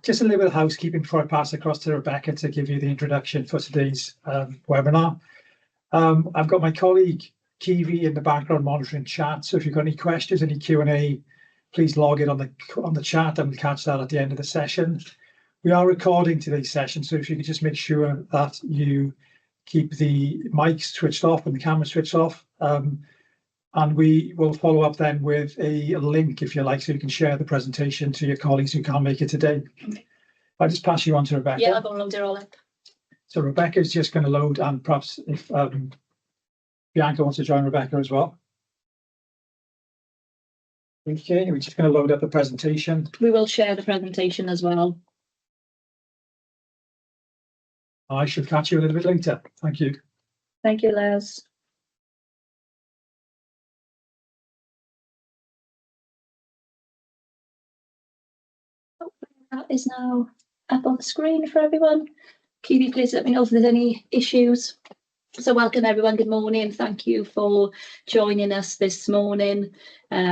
Just a little bit of housekeeping before I pass across to Rebecca to give you the introduction for today's webinar. I've got my colleague Kiwi in the background monitoring chat, so if you've got any questions, any Q&A, please log it on the chat and we'll catch that at the end of the session. We are recording today's session, so if you could just make sure that you keep the mics switched off and the camera switched off. And we will follow up then with a link, if you like, so you can share the presentation to your colleagues who can't make it today. I'll just pass you on to Rebecca. Yeah, I've loaded it all up. So Rebecca is just going to load, and perhaps if Bianca wants to join Rebecca as well. Okay, we're just going to load up the presentation. We will share the presentation as well. I should catch you a little bit later. Thank you. Thank you, Les. That is now up on the screen for everyone. Kiwi, please let me know if there's any issues. So welcome everyone, good morning. Thank you for joining us this morning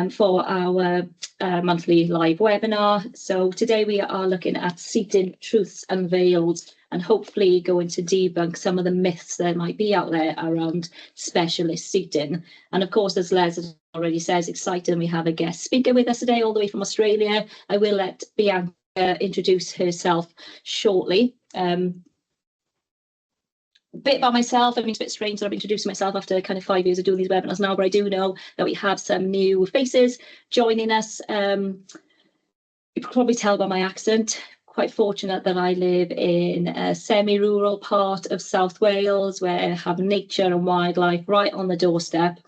for our monthly live webinar. So today we are looking at seating truths unveiled and hopefully going to debunk some of the myths that might be out there around specialist seating. And of course, as Les already says, excited, we have a guest speaker with us today all the way from Australia. I will let Bianca introduce herself shortly. A bit about myself. I mean, it's a bit strange that I'm introducing myself after kind of 5 years of doing these webinars now, but I do know that we have some new faces joining us. You can probably tell by my accent. Quite fortunate that I live in a semi-rural part of South Wales where I have nature and wildlife right on the doorstep.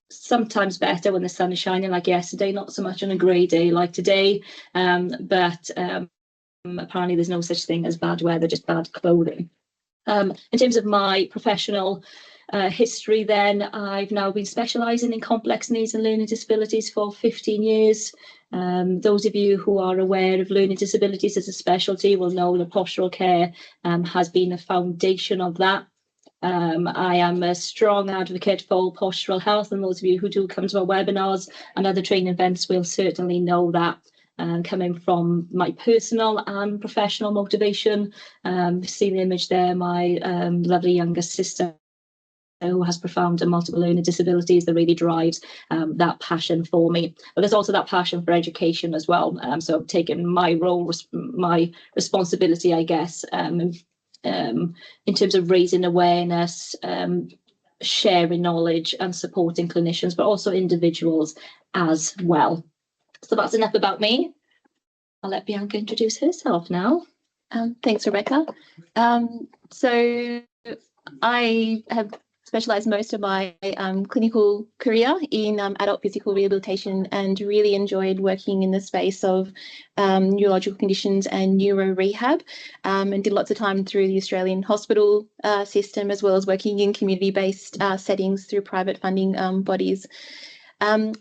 Sometimes better when the sun is shining like yesterday, not so much on a grey day like today, but apparently there's no such thing as bad weather, just bad clothing. In terms of my professional history then, I've now been specialising in complex needs and learning disabilities for 15 years. Those of you who are aware of learning disabilities as a specialty will know that postural care has been the foundation of that. I am a strong advocate for postural health, and those of you who do come to our webinars and other training events will certainly know that. Coming from my personal and professional motivation, see the image there, my lovely younger sister who has profound and multiple learning disabilities that really drives that passion for me. But there's also that passion for education as well. So I've taken my role, my responsibility, I guess, in terms of raising awareness, sharing knowledge and supporting clinicians, but also individuals as well. So that's enough about me. I'll let Bianca introduce herself now. Thanks, Rebecca. So I have specialised most of my clinical career in adult physical rehabilitation and really enjoyed working in the space of neurological conditions and neuro rehab, and did lots of time through the Australian hospital system, as well as working in community-based settings through private funding bodies.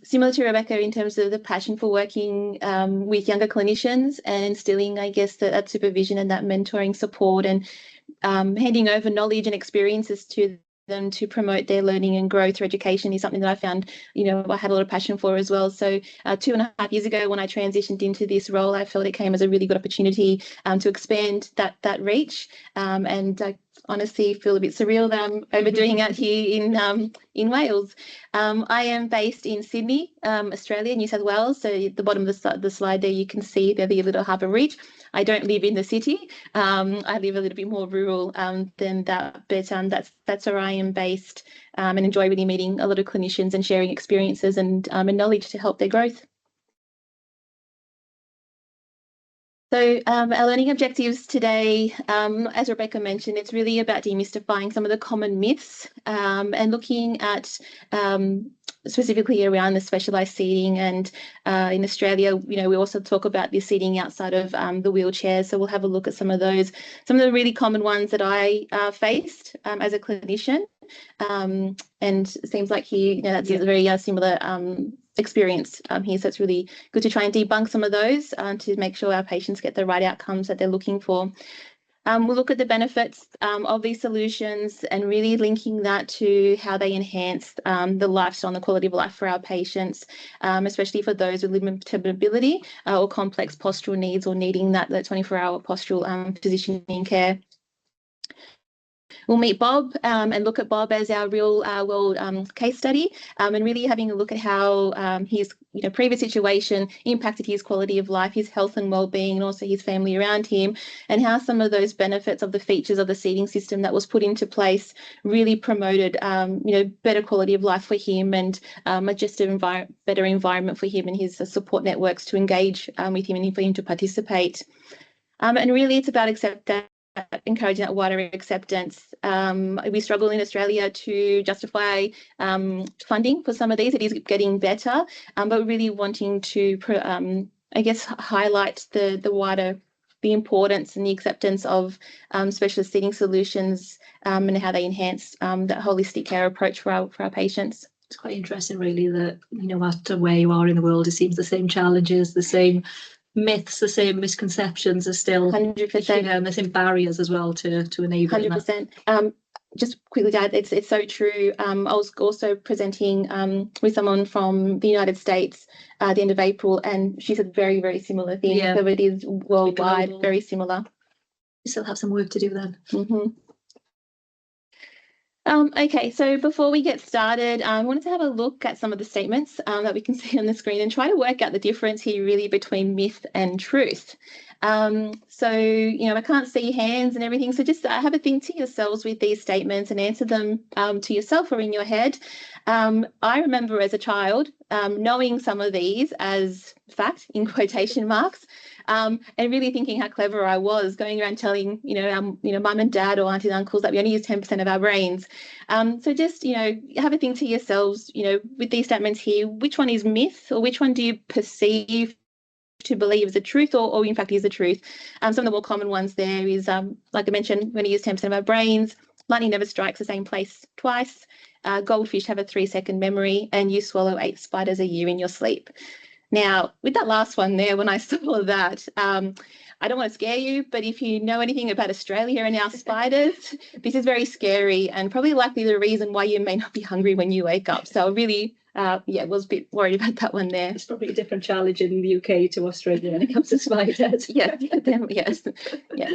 Similar to Rebecca in terms of the passion for working with younger clinicians and instilling, I guess, that supervision and that mentoring support and handing over knowledge and experiences to them to promote their learning and growth through education is something that I found, I had a lot of passion for as well. So 2.5 years ago, when I transitioned into this role, I felt it came as a really good opportunity to expand that reach. And I honestly feel a bit surreal that I'm overdoing it here in Wales. I am based in Sydney, Australia, New South Wales. So at the bottom of the slide there, you can see there the little harbour reach. I don't live in the city. I live a little bit more rural than that, but that's where I am based, and enjoy really meeting a lot of clinicians and sharing experiences and knowledge to help their growth. So our learning objectives today, as Rebecca mentioned, it's really about demystifying some of the common myths and looking at specifically around the specialised seating. And in Australia, we also talk about the seating outside of the wheelchairs. So we'll have a look at some of those, some of the really common ones that I faced as a clinician. And it seems like here, that's a very similar experience here. So it's really good to try and debunk some of those to make sure our patients get the right outcomes that they're looking for. We'll look at the benefits of these solutions and really linking that to how they enhance the lifestyle and the quality of life for our patients, especially for those with limited mobility or complex postural needs or needing that 24-hour postural positioning care. We'll meet Bob and look at Bob as our real world case study, and really having a look at how his previous situation impacted his quality of life, his health and well-being, and also his family around him, and how some of those benefits of the features of the seating system that was put into place really promoted better quality of life for him, and just a better environment for him and his support networks to engage with him and for him to participate. And really it's about encouraging that wider acceptance. We struggle in Australia to justify funding for some of these. It is getting better, but really wanting to, highlight the importance and the acceptance of specialist seating solutions and how they enhance that holistic care approach for our patients. It's quite interesting, really, that no matter where you are in the world, it seems the same challenges, the same myths, the same misconceptions are still 100%, and the same barriers as well to enable 100%. Just quickly to add, it's so true. I was also presenting with someone from the United States at the end of April, and she said very, very similar things. Yeah. So it is worldwide, very similar. You still have some work to do then. Mm-hmm. Okay, so before we get started, I wanted to have a look at some of the statements that we can see on the screen and try to work out the difference here really between myth and truth. So, I can't see hands and everything, so just have a think to yourselves with these statements and answer them to yourself or in your head. I remember as a child knowing some of these as fact, in quotation marks, and really thinking how clever I was, going around telling, mum and dad or aunties and uncles that we only use 10% of our brains. So just, have a think to yourselves, with these statements here, which one is myth or which one do you perceive to believe is the truth or in fact is the truth? Some of the more common ones there is, like I mentioned, when we use 10% of our brains, lightning never strikes the same place twice, goldfish have a 3-second memory, and you swallow 8 spiders a year in your sleep. Now, with that last one there, when I saw that, I don't want to scare you, but if you know anything about Australia and our spiders, this is very scary and probably likely the reason why you may not be hungry when you wake up. So I really, was a bit worried about that one there. It's probably a different challenge in the UK to Australia when it comes to spiders. Yeah, yes, yeah,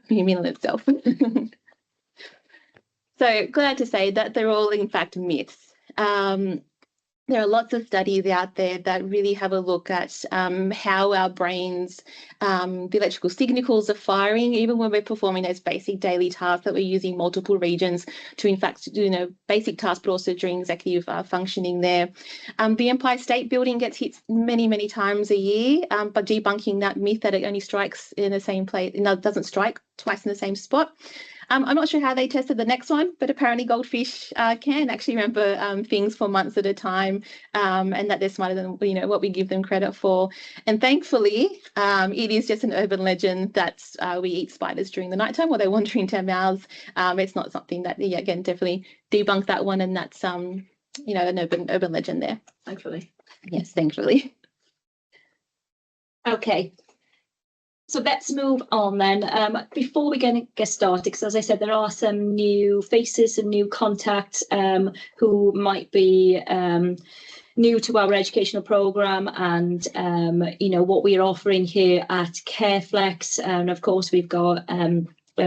human in itself. So glad to say that they're all in fact myths. There are lots of studies out there that really have a look at how our brains, the electrical signals are firing, even when we're performing those basic daily tasks, that we're using multiple regions to, in fact, do basic tasks, but also during executive functioning there. The Empire State Building gets hit many, many times a year, but debunking that myth that it only strikes in the same place, doesn't strike twice in the same spot. I'm not sure how they tested the next one, but apparently goldfish can actually remember things for months at a time, and that they're smarter than what we give them credit for. And thankfully, it is just an urban legend that we eat spiders during the nighttime while they wander into our mouths. It's not something that, again, definitely debunk that one, and that's an urban legend there. Thankfully. Yes, thankfully. Okay. So let's move on then. Before we get started, because as I said, there are some new faces and new contacts who might be new to our educational programme and, what we're offering here at Careflex. And of course, we've got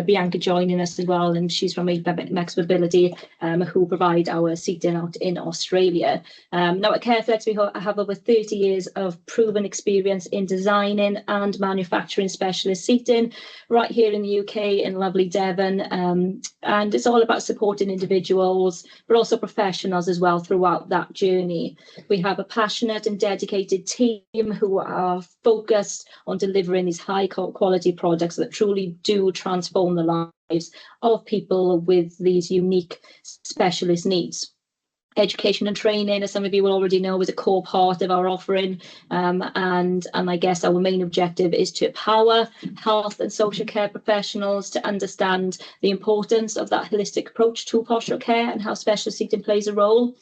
Bianca joining us as well, and she's from Max Mobility, who provide our seating out in Australia. Now at Careflex, we have over 30 years of proven experience in designing and manufacturing specialist seating right here in the UK in lovely Devon, and it's all about supporting individuals but also professionals as well throughout that journey. We have a passionate and dedicated team who are focused on delivering these high quality products that truly do transform the lives of people with these unique specialist needs. Education and training, as some of you will already know, is a core part of our offering, and I guess our main objective is to empower health and social care professionals to understand the importance of that holistic approach to postural care and how specialist seating plays a role.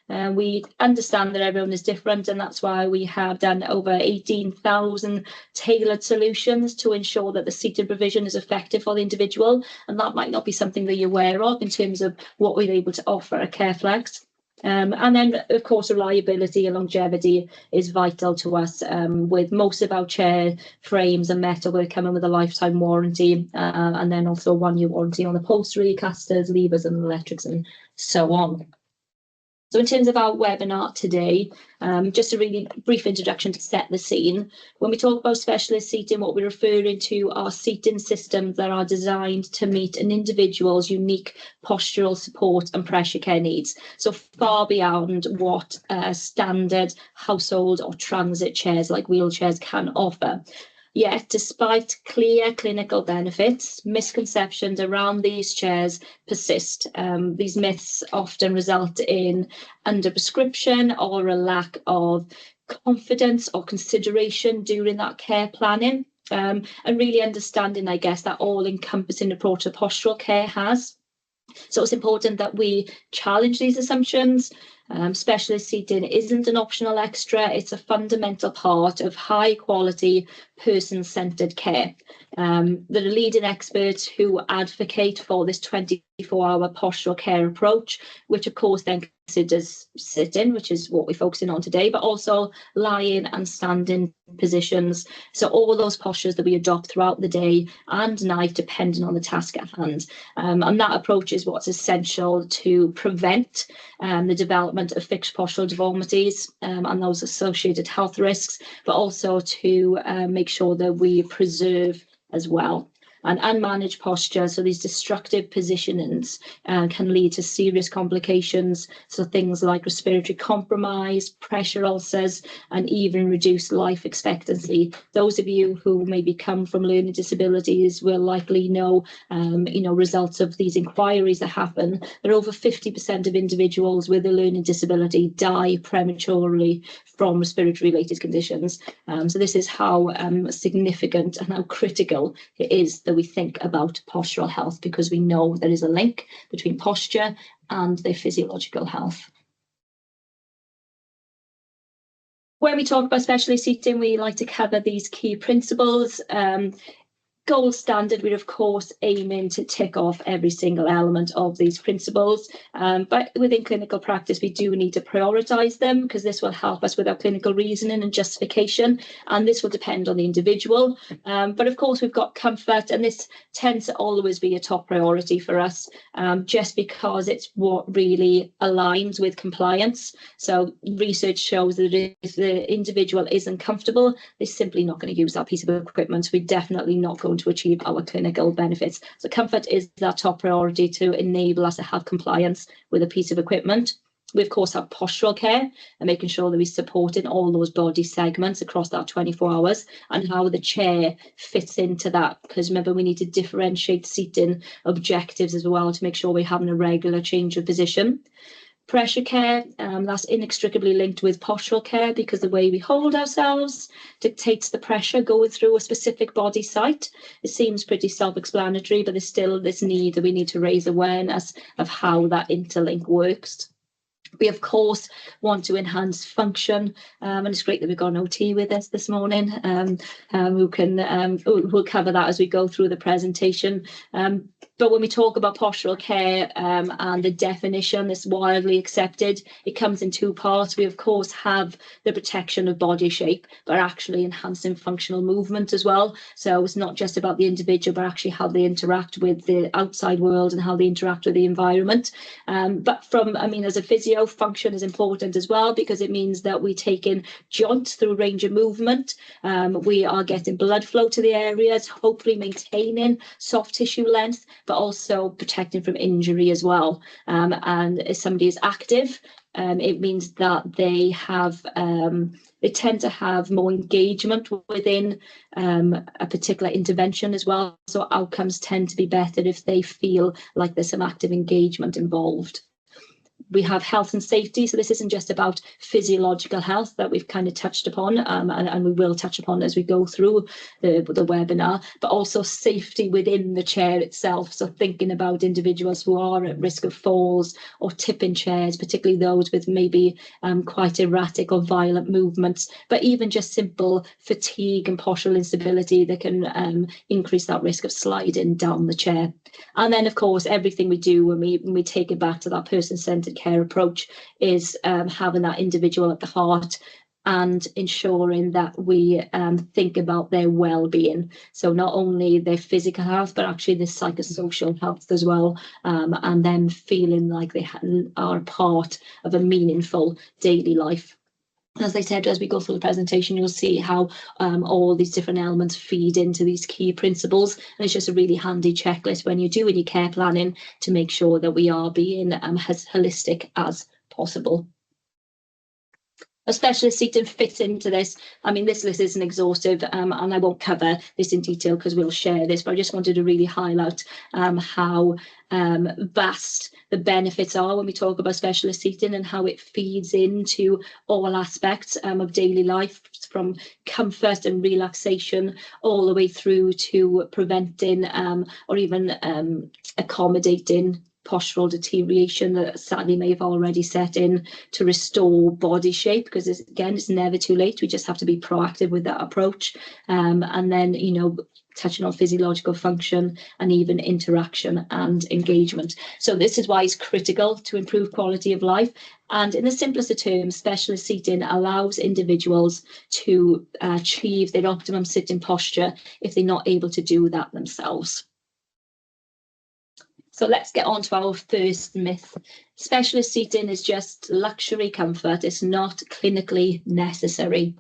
We understand that everyone is different, and that's why we have done over 18,000 tailored solutions to ensure that the seating provision is effective for the individual. And that might not be something that you're aware of in terms of what we're able to offer at CareFlex. And then, of course, reliability and longevity is vital to us. With most of our chair frames and metal, we're coming with a lifetime warranty, and then also a 1-year warranty on upholstery, casters, levers and electrics and so on. So in terms of our webinar today, just a really brief introduction to set the scene. When we talk about specialist seating, what we're referring to are seating systems that are designed to meet an individual's unique postural support and pressure care needs. So far beyond what standard household or transit chairs like wheelchairs can offer. Yet, despite clear clinical benefits, misconceptions around these chairs persist. These myths often result in underprescription or a lack of confidence or consideration during that care planning, and really understanding, I guess, that all-encompassing approach to postural care has. So it's important that we challenge these assumptions. Specialist seating isn't an optional extra, it's a fundamental part of high quality, person-centred care. There are leading experts who advocate for this 24-hour postural care approach, which of course then considers sitting, which is what we're focusing on today, but also lying and standing positions. So all those postures that we adopt throughout the day and night, depending on the task at hand. And that approach is what's essential to prevent the development of fixed postural deformities and those associated health risks, but also to make sure that we preserve as well. And unmanaged posture, so these destructive positionings can lead to serious complications, so things like respiratory compromise, pressure ulcers, and even reduced life expectancy. Those of you who maybe come from learning disabilities will likely know, results of these inquiries that happen. That over 50% of individuals with a learning disability die prematurely from respiratory-related conditions. So this is how significant and how critical it is that we think about postural health, because we know there is a link between posture and their physiological health. When we talk about specialist seating, we like to cover these key principles. Gold standard, we're of course aiming to tick off every single element of these principles, but within clinical practice we do need to prioritise them, because this will help us with our clinical reasoning and justification, and this will depend on the individual. But of course we've got comfort, and this tends to always be a top priority for us, just because it's what really aligns with compliance. So research shows that if the individual isn't comfortable, they're simply not going to use that piece of equipment. We're definitely not going to achieve our clinical benefits. So comfort is our top priority to enable us to have compliance with a piece of equipment. We of course have postural care and making sure that we're supporting all those body segments across that 24 hours and how the chair fits into that, because remember we need to differentiate seating objectives as well to make sure we're having a regular change of position. Pressure care, that's inextricably linked with postural care, because the way we hold ourselves dictates the pressure going through a specific body site. It seems pretty self-explanatory, but there's still this need that we need to raise awareness of how that interlink works. We of course want to enhance function, and it's great that we've got an OT with us this morning, who can we'll cover that as we go through the presentation. But when we talk about postural care and the definition that's widely accepted, it comes in two parts. We of course have the protection of body shape, but actually enhancing functional movement as well. So it's not just about the individual, but actually how they interact with the outside world and how they interact with the environment. But as a physio, function is important as well, because it means that we take in joints through range of movement. We are getting blood flow to the areas, hopefully maintaining soft tissue length, but also protecting from injury as well. And if somebody is active, it means that they tend to have more engagement within a particular intervention as well. So outcomes tend to be better if they feel like there's some active engagement involved. We have health and safety, so this isn't just about physiological health that we've kind of touched upon, and we will touch upon as we go through the webinar, but also safety within the chair itself. So thinking about individuals who are at risk of falls or tipping chairs, particularly those with maybe quite erratic or violent movements, but even just simple fatigue and postural instability that can increase that risk of sliding down the chair. And then, of course, everything we do when we take it back to that person-centred care approach is having that individual at the heart and ensuring that we think about their well-being. So not only their physical health, but actually their psychosocial health as well, and them feeling like they are part of a meaningful daily life. As I said, as we go through the presentation, you'll see how all these different elements feed into these key principles. And it's just a really handy checklist when you're doing your care planning to make sure that we are being as holistic as possible. A specialist seating fits into this. I mean, this list isn't exhaustive, and I won't cover this in detail because we'll share this, but I just wanted to really highlight how vast the benefits are when we talk about specialist seating and how it feeds into all aspects of daily life, from comfort and relaxation all the way through to preventing or even accommodating postural deterioration that sadly may have already set in, to restore body shape, because again, it's never too late. We just have to be proactive with that approach. And then, you know, touching on physiological function and even interaction and engagement. So this is why it's critical to improve quality of life. And in the simplest of terms, specialist seating allows individuals to achieve their optimum sitting posture if they're not able to do that themselves. So let's get on to our first myth. Specialist seating is just luxury comfort. It's not clinically necessary.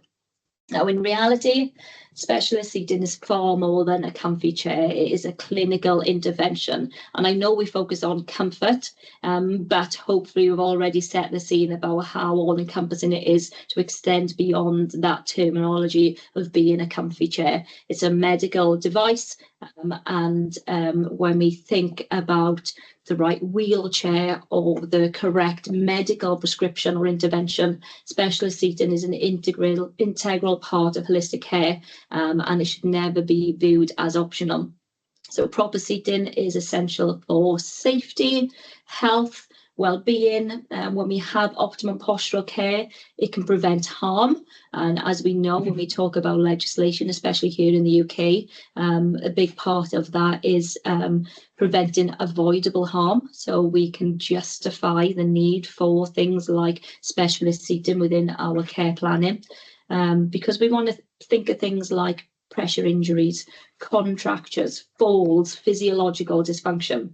Now, in reality, specialist seating is far more than a comfy chair. It is a clinical intervention. And I know we focus on comfort, but hopefully we've already set the scene about how all-encompassing it is to extend beyond that terminology of being a comfy chair. It's a medical device, and when we think about the right wheelchair or the correct medical prescription or intervention, specialist seating is an integral part of holistic care, and it should never be viewed as optional. So proper seating is essential for safety, health, well-being. When we have optimum postural care, it can prevent harm. And as we know, when we talk about legislation, especially here in the UK, a big part of that is preventing avoidable harm. So we can justify the need for things like specialist seating within our care planning, because we want to think of things like pressure injuries, contractures, falls, physiological dysfunction.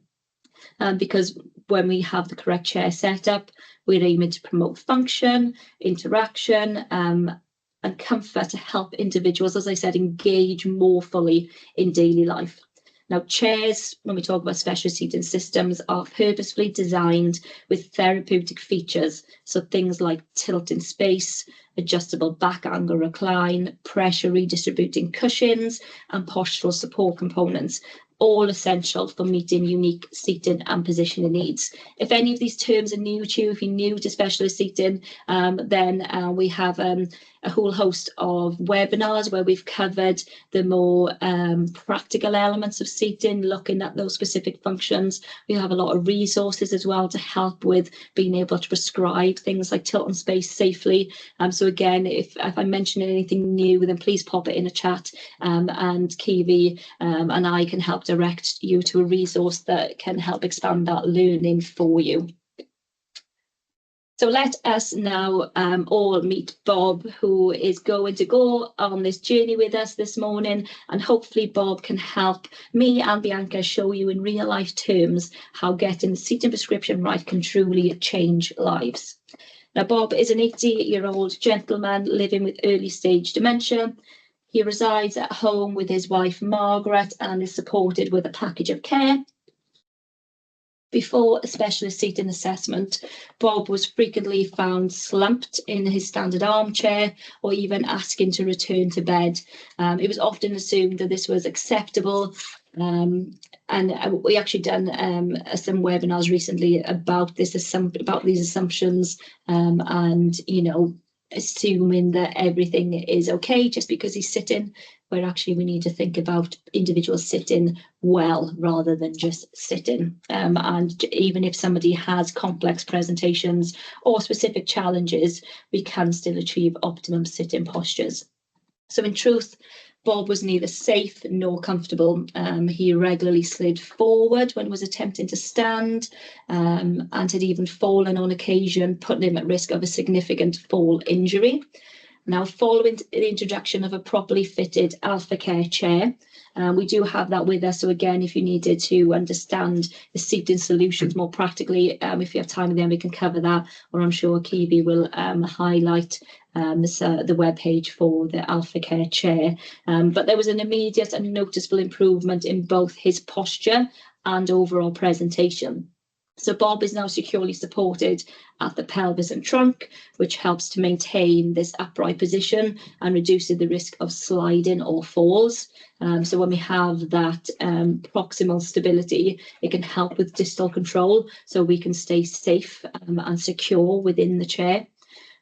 Because when we have the correct chair setup, we're aiming to promote function, interaction, and comfort to help individuals, as I said, engage more fully in daily life. Now, chairs, when we talk about specialist seating systems, are purposefully designed with therapeutic features. So things like tilt in space, adjustable back angle recline, pressure redistributing cushions, and postural support components, all essential for meeting unique seating and positioning needs. If any of these terms are new to you, if you're new to specialist seating, then we have a whole host of webinars where we've covered the more practical elements of seating, looking at those specific functions. We have a lot of resources as well to help with being able to prescribe things like tilt and space safely. So again, if I mention anything new, then please pop it in a chat, and Kiwi and I can help direct you to a resource that can help expand that learning for you. So let us now all meet Bob, who is going to go on this journey with us this morning, and hopefully Bob can help me and Bianca show you in real life terms how getting the seating prescription right can truly change lives. Now, Bob is an 80-year-old gentleman living with early stage dementia. He resides at home with his wife, Margaret, and is supported with a package of care. Before a specialist seating assessment, Bob was frequently found slumped in his standard armchair or even asking to return to bed. It was often assumed that this was acceptable And we actually done some webinars recently about this, about these assumptions, and assuming that everything is okay just because he's sitting, where actually we need to think about individuals sitting well rather than just sitting. And even if somebody has complex presentations or specific challenges, we can still achieve optimum sitting postures. So in truth, Bob was neither safe nor comfortable. He regularly slid forward when he was attempting to stand, and had even fallen on occasion, putting him at risk of a significant fall injury. Now, following the introduction of a properly fitted Alpha Care chair, we do have that with us. So again, if you needed to understand the seating solutions more practically, if you have time, then we can cover that, or I'm sure Kiwi will highlight the webpage for the Alpha Care chair. But there was an immediate and noticeable improvement in both his posture and overall presentation. So Bob is now securely supported at the pelvis and trunk, which helps to maintain this upright position and reduces the risk of sliding or falls. So when we have that proximal stability, it can help with distal control, so we can stay safe and secure within the chair.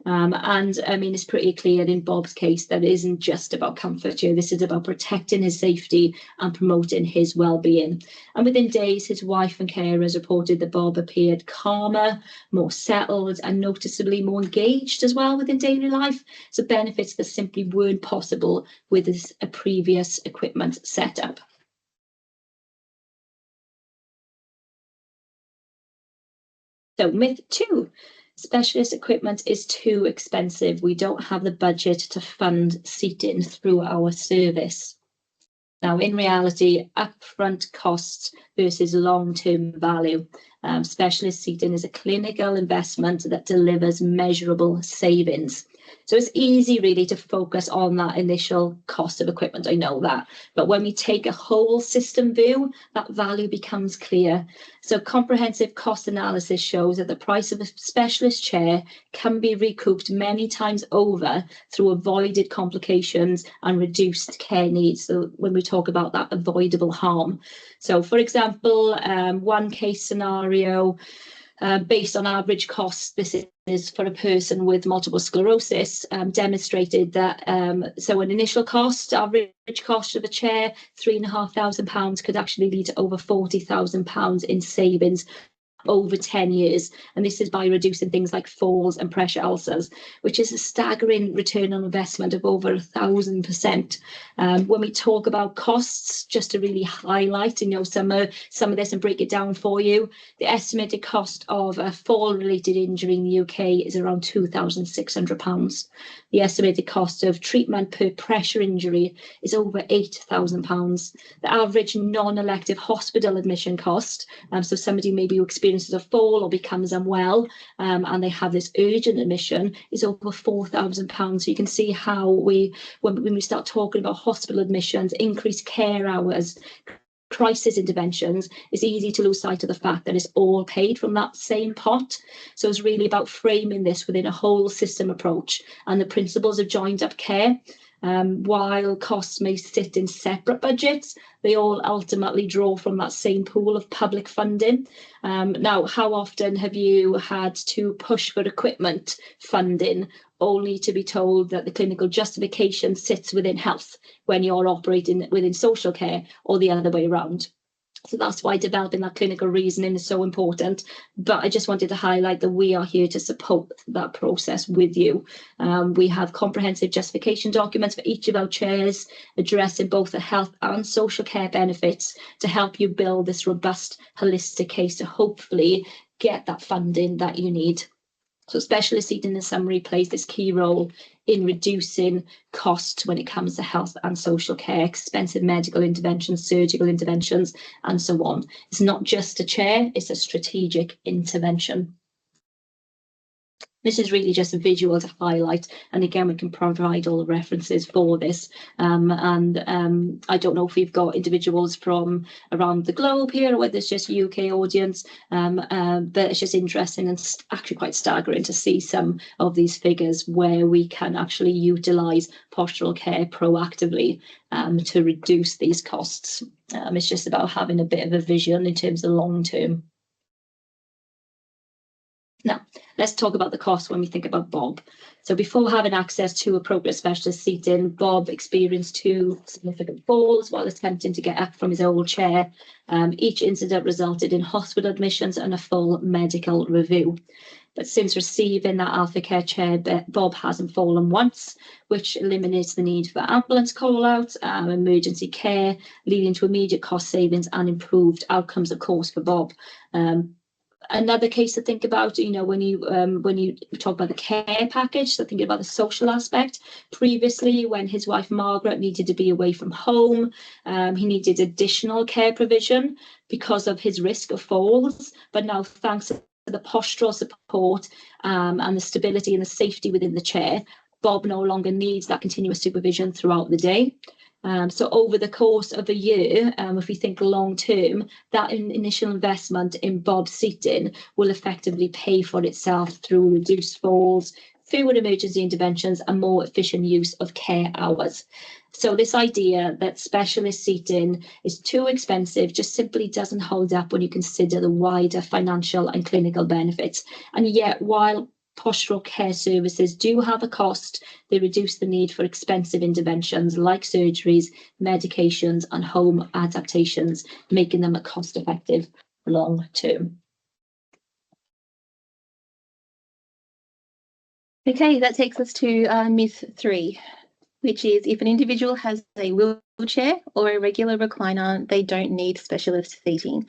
And I mean, it's pretty clear in Bob's case that it isn't just about comfort here. This is about protecting his safety and promoting his well-being. And within days, his wife and carers reported that Bob appeared calmer, more settled, and noticeably more engaged as well within daily life. So benefits that simply weren't possible with his previous equipment setup. So myth 2. Specialist equipment is too expensive. We don't have the budget to fund seating through our service. Now, in reality, upfront costs versus long-term value. Specialist seating is a clinical investment that delivers measurable savings. So it's easy really to focus on that initial cost of equipment, I know that. But when we take a whole system view, that value becomes clear. So comprehensive cost analysis shows that the price of a specialist chair can be recouped many times over through avoided complications and reduced care needs. So when we talk about that avoidable harm. So for example, one case scenario, based on average cost, this is for a person with multiple sclerosis, demonstrated that, so an initial cost, average cost of a chair, £3,500 could actually lead to over £40,000 in savings over 10 years. And this is by reducing things like falls and pressure ulcers, which is a staggering return on investment of over 1,000%. When we talk about costs, just to really highlight, some of this and break it down for you, the estimated cost of a fall-related injury in the UK is around £2,600. The estimated cost of treatment per pressure injury is over £8,000. The average non-elective hospital admission cost, so somebody maybe who experiences a fall or becomes unwell, and they have this urgent admission, is over £4,000. So you can see how when we start talking about hospital admissions, increased care hours, crisis interventions, it's easy to lose sight of the fact that it's all paid from that same pot. So it's really about framing this within a whole system approach and the principles of joined up care. While costs may sit in separate budgets, they all ultimately draw from that same pool of public funding. Now, how often have you had to push for equipment funding only to be told that the clinical justification sits within health when you're operating within social care, or the other way around? So that's why developing that clinical reasoning is so important. But I just wanted to highlight that we are here to support that process with you. We have comprehensive justification documents for each of our chairs, addressing both the health and social care benefits to help you build this robust, holistic case to hopefully get that funding that you need. So specialist seating, in summary, plays this key role in reducing costs when it comes to health and social care, expensive medical interventions, surgical interventions, and so on. It's not just a chair, it's a strategic intervention. This is really just a visual to highlight, and again, we can provide all the references for this. I don't know if we've got individuals from around the globe here, or whether it's just a UK audience, but it's just interesting and actually quite staggering to see some of these figures where we can actually utilise postural care proactively to reduce these costs. It's just about having a bit of a vision in terms of long term. Now, let's talk about the cost when we think about Bob. So before having access to appropriate specialist seating, Bob experienced 2 significant falls while attempting to get up from his old chair. Each incident resulted in hospital admissions and a full medical review. But since receiving that Alpha Care chair, Bob hasn't fallen once, which eliminates the need for ambulance call-out, emergency care, leading to immediate cost savings and improved outcomes, of course, for Bob. Another case to think about, you know, when you talk about the care package, so thinking about the social aspect. Previously, when his wife Margaret needed to be away from home, he needed additional care provision because of his risk of falls. But now, thanks to the postural support and the stability and the safety within the chair, Bob no longer needs that continuous supervision throughout the day. So over the course of a year, if we think long term, that initial investment in Bob's seating will effectively pay for itself through reduced falls, fewer emergency interventions, and more efficient use of care hours. So this idea that specialist seating is too expensive just simply doesn't hold up when you consider the wider financial and clinical benefits. And yet, while postural care services do have a cost, they reduce the need for expensive interventions like surgeries, medications, and home adaptations, making them a cost-effective long term. Okay, that takes us to myth 3, which is if an individual has a wheelchair or a regular recliner, they don't need specialist seating.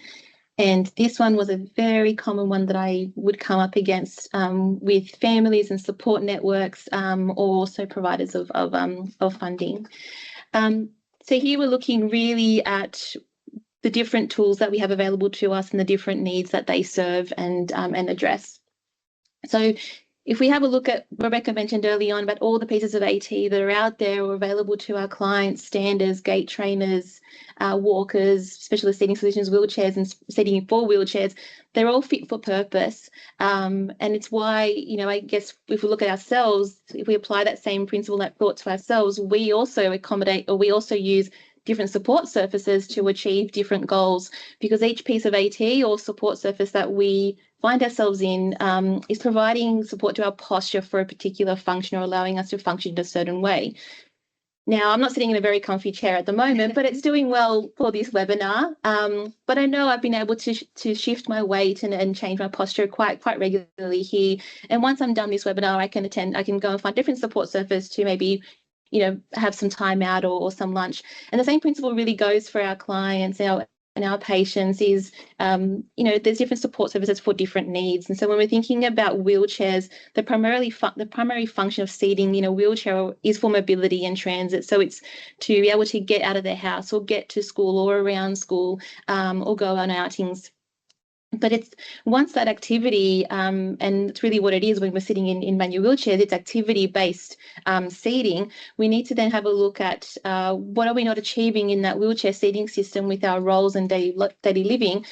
And this one was a very common one that I would come up against with families and support networks, or also providers of funding. So here we're looking really at the different tools that we have available to us and the different needs that they serve and address. So if we have a look at, Rebecca mentioned early on about all the pieces of AT that are out there or available to our clients, standers, gait trainers, walkers, specialist seating solutions, wheelchairs, and seating for wheelchairs, they're all fit for purpose. And it's why, you know, I guess if we look at ourselves, if we apply that same principle, that thought to ourselves, we also accommodate, or we also use different support surfaces to achieve different goals, because each piece of AT or support surface that we find ourselves in is providing support to our posture for a particular function or allowing us to function in a certain way. Now, I'm not sitting in a very comfy chair at the moment, but it's doing well for this webinar. But I know I've been able to shift my weight and change my posture quite regularly here. And once I'm done this webinar, I can go and find different support surface to maybe, you know, have some time out or some lunch. And the same principle really goes for our clients and our patients is, you know, there's different support services for different needs. And so when we're thinking about wheelchairs, the primary function of seating in a wheelchair is for mobility and transit. So it's to be able to get out of their house or get to school or around school, or go on outings. But it's once that activity, and it's really what it is when we're sitting in manual wheelchairs, it's activity-based seating. We need to then have a look at what are we not achieving in that wheelchair seating system with our roles and daily living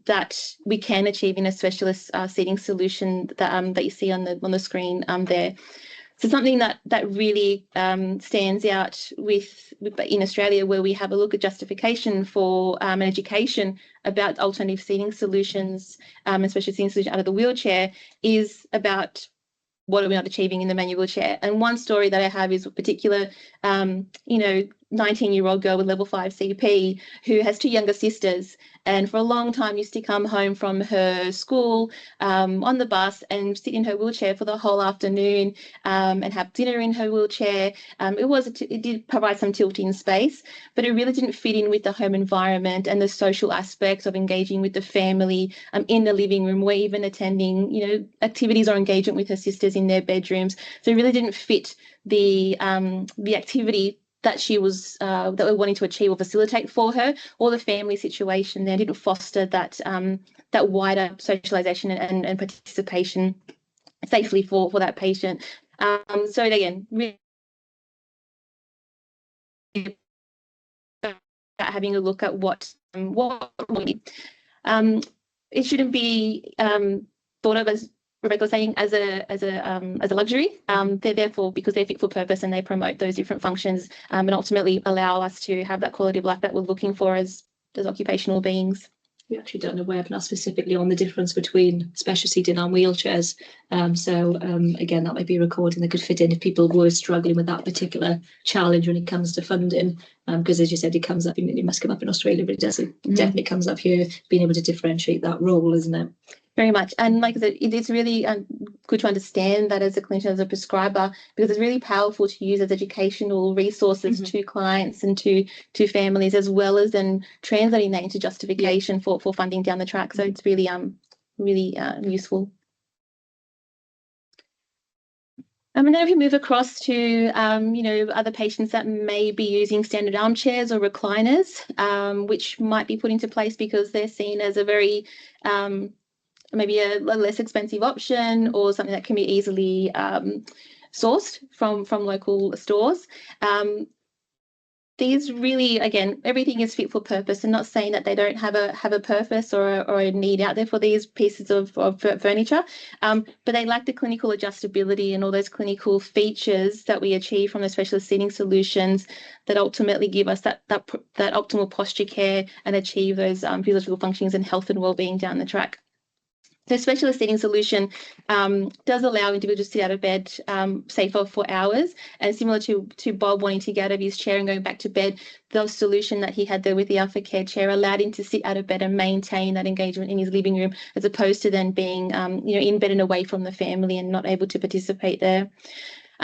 that we can achieve in a specialist seating solution that you see on the screen there. So something that really stands out in Australia, where we have a look at justification for an education about alternative seating solutions, especially seating solutions out of the wheelchair, is about what are we not achieving in the manual wheelchair. And one story that I have is a particular, 19-year-old girl with level 5 CP who has 2 younger sisters, and for a long time used to come home from her school on the bus and sit in her wheelchair for the whole afternoon and have dinner in her wheelchair. It did provide some tilting space, but it really didn't fit in with the home environment and the social aspects of engaging with the family in the living room, or even attending, you know, activities or engagement with her sisters in their bedrooms. So it really didn't fit the activity that she was that we're wanting to achieve or facilitate for her, or the family situation there didn't foster that wider socialization and participation. safely for that patient. So again, really having a look at what it shouldn't be thought of, as Rebecca was saying, as a luxury. They're therefore, because they're fit for purpose and they promote those different functions, and ultimately allow us to have that quality of life that we're looking for as occupational beings. We actually done a webinar specifically on the difference between special seating and wheelchairs. Again, that might be a recording that could fit in if people were struggling with that particular challenge when it comes to funding. Because as you said, it comes up, it must come up in Australia, but it definitely comes up here, being able to differentiate that role, isn't it? Very much. And like I said, it is really good to understand that as a clinician, as a prescriber, because it's really powerful to use as educational resources to clients and to families, as well as then translating that into justification for funding down the track. So it's really useful. And then if you move across to, other patients that may be using standard armchairs or recliners, which might be put into place because they're seen as a very maybe a less expensive option, or something that can be easily sourced from local stores. These really, again, everything is fit for purpose, and not saying that they don't have a purpose or a need out there for these pieces of furniture, but they lack the clinical adjustability and all those clinical features that we achieve from the specialist seating solutions that ultimately give us that optimal posture care and achieve those physiological functions and health and well-being down the track. The specialist seating solution does allow individuals to sit out of bed safer for hours, and similar to Bob wanting to get out of his chair and going back to bed, the solution that he had there with the Alpha Care chair allowed him to sit out of bed and maintain that engagement in his living room, as opposed to then being in bed and away from the family and not able to participate there.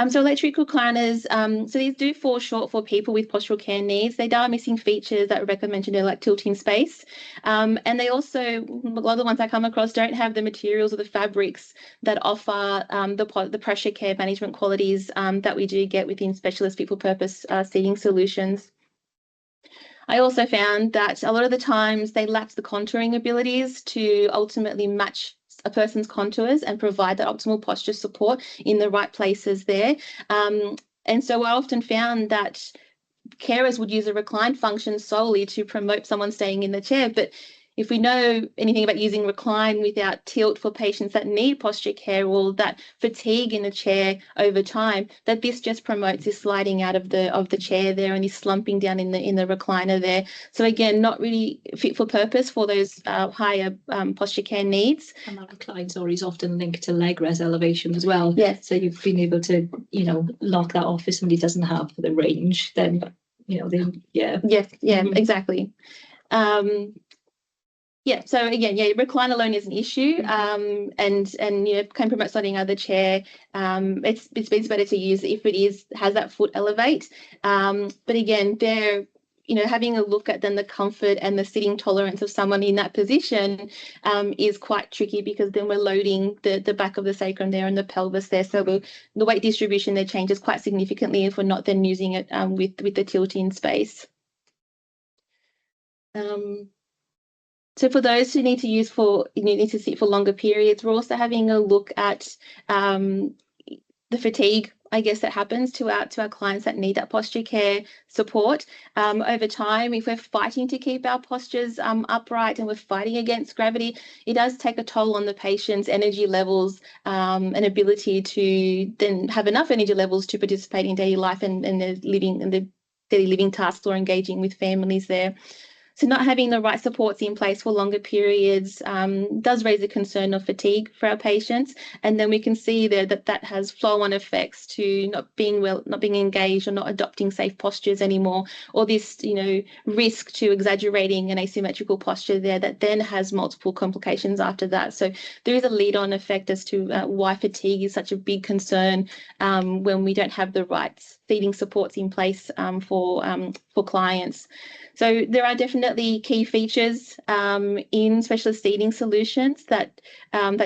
So electric recliners, so these do fall short for people with postural care needs. They are missing features that Rebecca mentioned earlier, like tilting space. And they also, a lot of the ones I come across, don't have the materials or the fabrics that offer the pressure care management qualities that we do get within specialist fit for purpose seating solutions. I also found that a lot of the times they lacked the contouring abilities to ultimately match a person's contours and provide that optimal posture support in the right places there. And so I often found that carers would use a recline function solely to promote someone staying in the chair. But if we know anything about using recline without tilt for patients that need posture care, or that fatigue in the chair over time, that this just promotes this sliding out of the chair there and this slumping down in the recliner there. So again, not really fit for purpose for those higher posture care needs. And that recline is often linked to leg rest elevation as well. Yes. So you've been able to, lock that off if somebody doesn't have the range, then, Yes, exactly. So again, recline alone is an issue, and can promote sliding out of the chair. It's better to use if it has that foot elevate. But again, they're having a look at then the comfort and the sitting tolerance of someone in that position is quite tricky, because then we're loading the back of the sacrum there and the pelvis there. So the weight distribution there changes quite significantly if we're not then using it with the tilting space. So for those who need to sit for longer periods, we're also having a look at the fatigue, I guess, that happens to our clients that need that posture care support. Over time, if we're fighting to keep our postures upright and we're fighting against gravity, it does take a toll on the patient's energy levels and ability to then have enough energy levels to participate in daily life and the daily living tasks or engaging with families there. So not having the right supports in place for longer periods does raise a concern of fatigue for our patients. And then we can see there that has flow-on effects to not being engaged or not adopting safe postures anymore, or this, risk to exaggerating an asymmetrical posture there that then has multiple complications after that. So there is a lead-on effect as to why fatigue is such a big concern when we don't have the right seating supports in place for clients. So there are definitely key features in specialist seating solutions that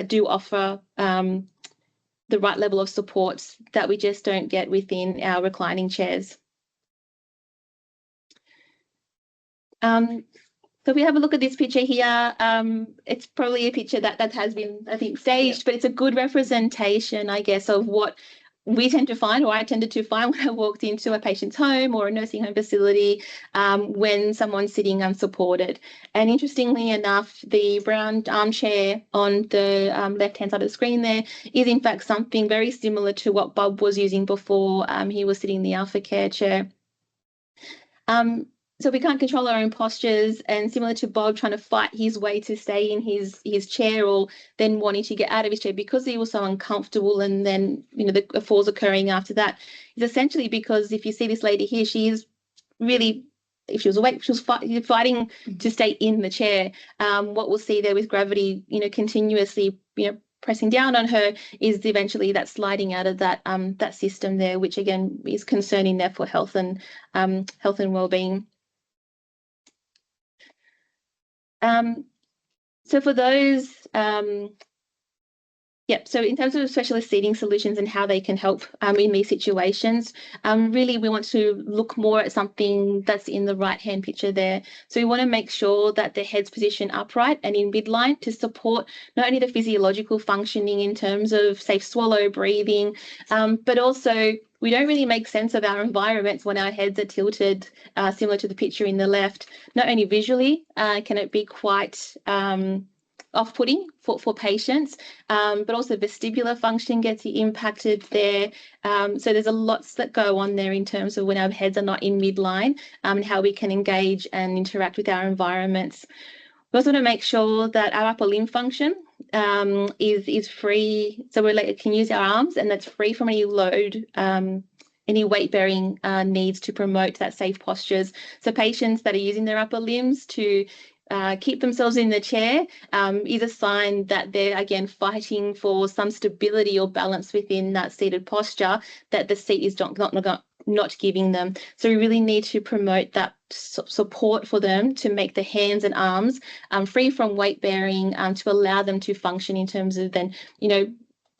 do offer the right level of support that we just don't get within our reclining chairs. So if we have a look at this picture here, it's probably a picture that has been, I think, staged, but it's a good representation, I guess, of what we tend to find, or I tended to find when I walked into a patient's home or a nursing home facility when someone's sitting unsupported. And interestingly enough, the brown armchair on the left-hand side of the screen there is in fact something very similar to what Bob was using before he was sitting in the Alpha Care chair. So we can't control our own postures, and similar to Bob trying to fight his way to stay in his chair, or then wanting to get out of his chair because he was so uncomfortable, and then the falls occurring after that, is essentially because if you see this lady here, she is really, if she was awake, she was fighting to stay in the chair. What we'll see there with gravity, continuously, pressing down on her, is eventually that sliding out of that that system there, which again is concerning there for health and well-being. So for those, so in terms of specialist seating solutions and how they can help in these situations, really we want to look more at something that's in the right-hand picture there. So we want to make sure that the head's positioned upright and in midline to support not only the physiological functioning in terms of safe swallow, breathing, but also we don't really make sense of our environments when our heads are tilted, similar to the picture in the left. Not only visually can it be quite off-putting for patients, but also vestibular function gets impacted there. So there's a lots that go on there in terms of when our heads are not in midline, and how we can engage and interact with our environments. We also want to make sure that our upper limb function is free, so we can use our arms, and that's free from any load, any weight-bearing needs to promote that safe postures. So patients that are using their upper limbs to keep themselves in the chair is a sign that they're again fighting for some stability or balance within that seated posture that the seat is not giving them. So we really need to promote that support for them to make the hands and arms free from weight bearing to allow them to function in terms of then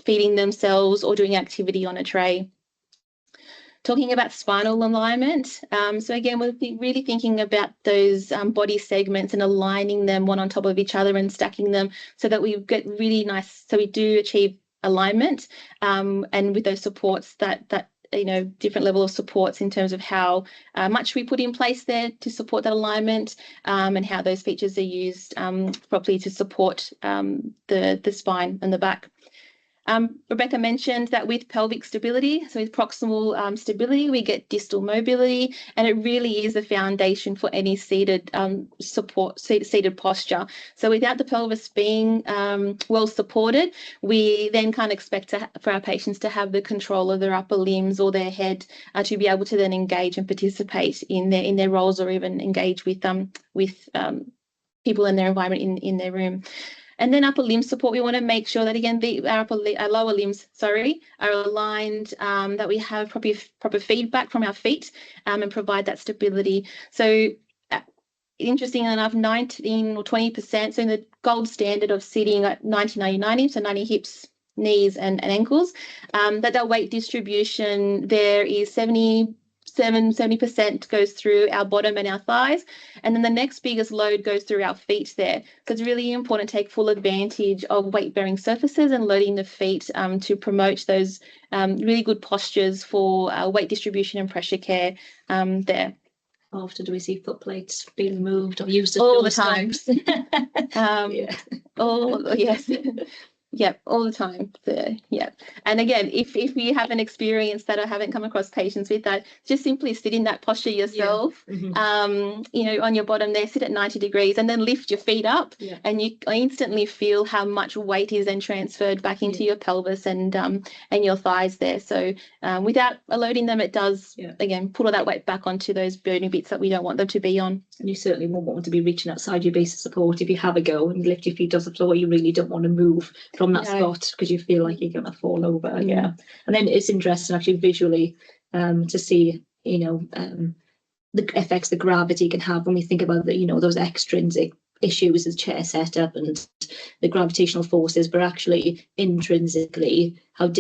feeding themselves or doing activity on a tray. Talking about spinal alignment, so again, we're really thinking about those body segments and aligning them one on top of each other and stacking them so that we get really nice, so we do achieve alignment, and with those supports that different level of supports in terms of how much we put in place there to support that alignment, and how those features are used properly to support the spine and the back. Rebecca mentioned that with pelvic stability, so with proximal stability, we get distal mobility, and it really is the foundation for any seated seated posture. So without the pelvis being well supported, we then can't expect for our patients to have the control of their upper limbs or their head to be able to then engage and participate in their roles, or even engage with people in their environment in their room. And then upper limb support, we want to make sure that again our lower limbs, are aligned, that we have proper feedback from our feet, and provide that stability. So interesting enough, 19 or 20%, so in the gold standard of sitting at 90-90-90, so 90 hips, knees and ankles, that weight distribution there is 70% goes through our bottom and our thighs, and then the next biggest load goes through our feet there. So it's really important to take full advantage of weight-bearing surfaces and loading the feet to promote those really good postures for weight distribution and pressure care there. How often do we see foot plates being moved or used? All the time. Yeah. Yes. Yep, all the time. And again, if you haven't experienced that or haven't come across patients with that, just simply sit in that posture yourself. Yeah. Mm-hmm. On your bottom there, sit at 90 degrees and then lift your feet up, and you instantly feel how much weight is then transferred back into your pelvis and your thighs there. So without loading them, it does again put all that weight back onto those burning bits that we don't want them to be on. And you certainly won't want to be reaching outside your base of support if you have a go and lift your feet off the floor. You really don't want to move from that spot because you feel like you're going to fall over. And then it's interesting actually visually to see the effects the gravity can have when we think about those extrinsic issues as chair setup and the gravitational forces, but actually intrinsically how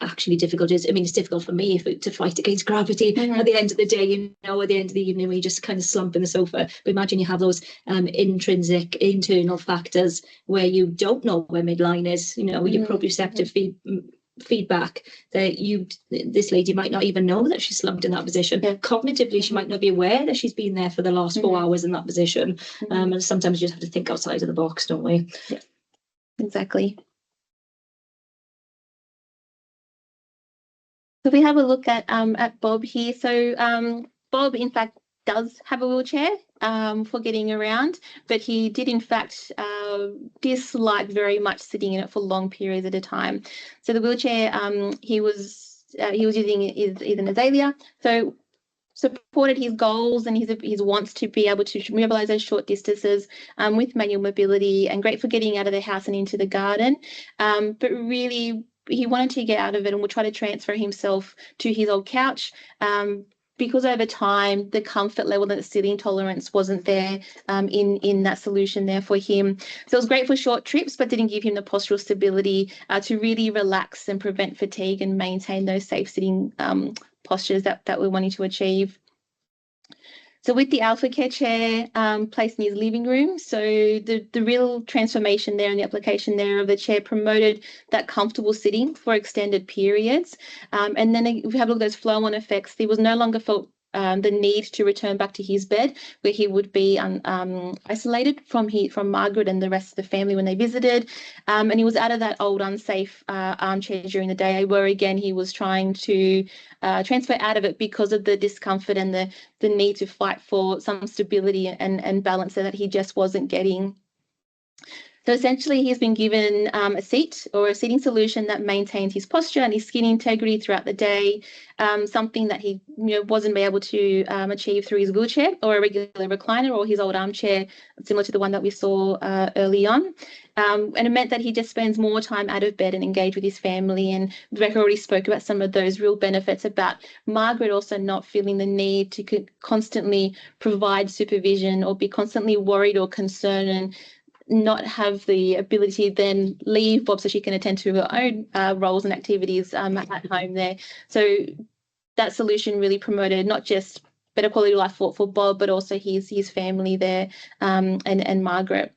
actually difficult it is. I mean, it's difficult for me to fight against gravity at the end of the day, you know, at the end of the evening, where you just kind of slump in the sofa. But imagine you have those intrinsic internal factors where you don't know where midline is, you know, your proprioceptive feedback that this lady might not even know that she's slumped in that position. Cognitively, she might not be aware that she's been there for the last 4 hours in that position. And sometimes you just have to think outside of the box, don't we? Yeah, exactly. So we have a look at Bob here. So Bob, in fact, does have a wheelchair for getting around, but he did, in fact, dislike very much sitting in it for long periods at a time. So the wheelchair he was using is an azalea. So supported his goals and his wants to be able to mobilize those short distances with manual mobility, and great for getting out of the house and into the garden. But really, he wanted to get out of it and would try to transfer himself to his old couch. Because over time, the comfort level and the sitting tolerance wasn't there in that solution there for him. So it was great for short trips, but didn't give him the postural stability to really relax and prevent fatigue and maintain those safe sitting postures that we're wanting to achieve. So with the Alpha Care chair placed in his living room, so the real transformation there and the application there of the chair promoted that comfortable sitting for extended periods. And then if we have a look at those flow-on effects, he was no longer felt the need to return back to his bed, where he would be isolated from Margaret and the rest of the family when they visited. And he was out of that old unsafe armchair during the day, where again he was trying to transfer out of it because of the discomfort and the need to fight for some stability and balance that he just wasn't getting. So essentially, he's been given a seat or a seating solution that maintains his posture and his skin integrity throughout the day, something that he wasn't able to achieve through his wheelchair or a regular recliner or his old armchair, similar to the one that we saw early on. And it meant that he just spends more time out of bed and engaged with his family. And Rebecca already spoke about some of those real benefits about Margaret also not feeling the need to constantly provide supervision or be constantly worried or concerned, and not have the ability to then leave Bob so she can attend to her own roles and activities at home there. So that solution really promoted not just better quality of life for Bob, but also his family there and Margaret.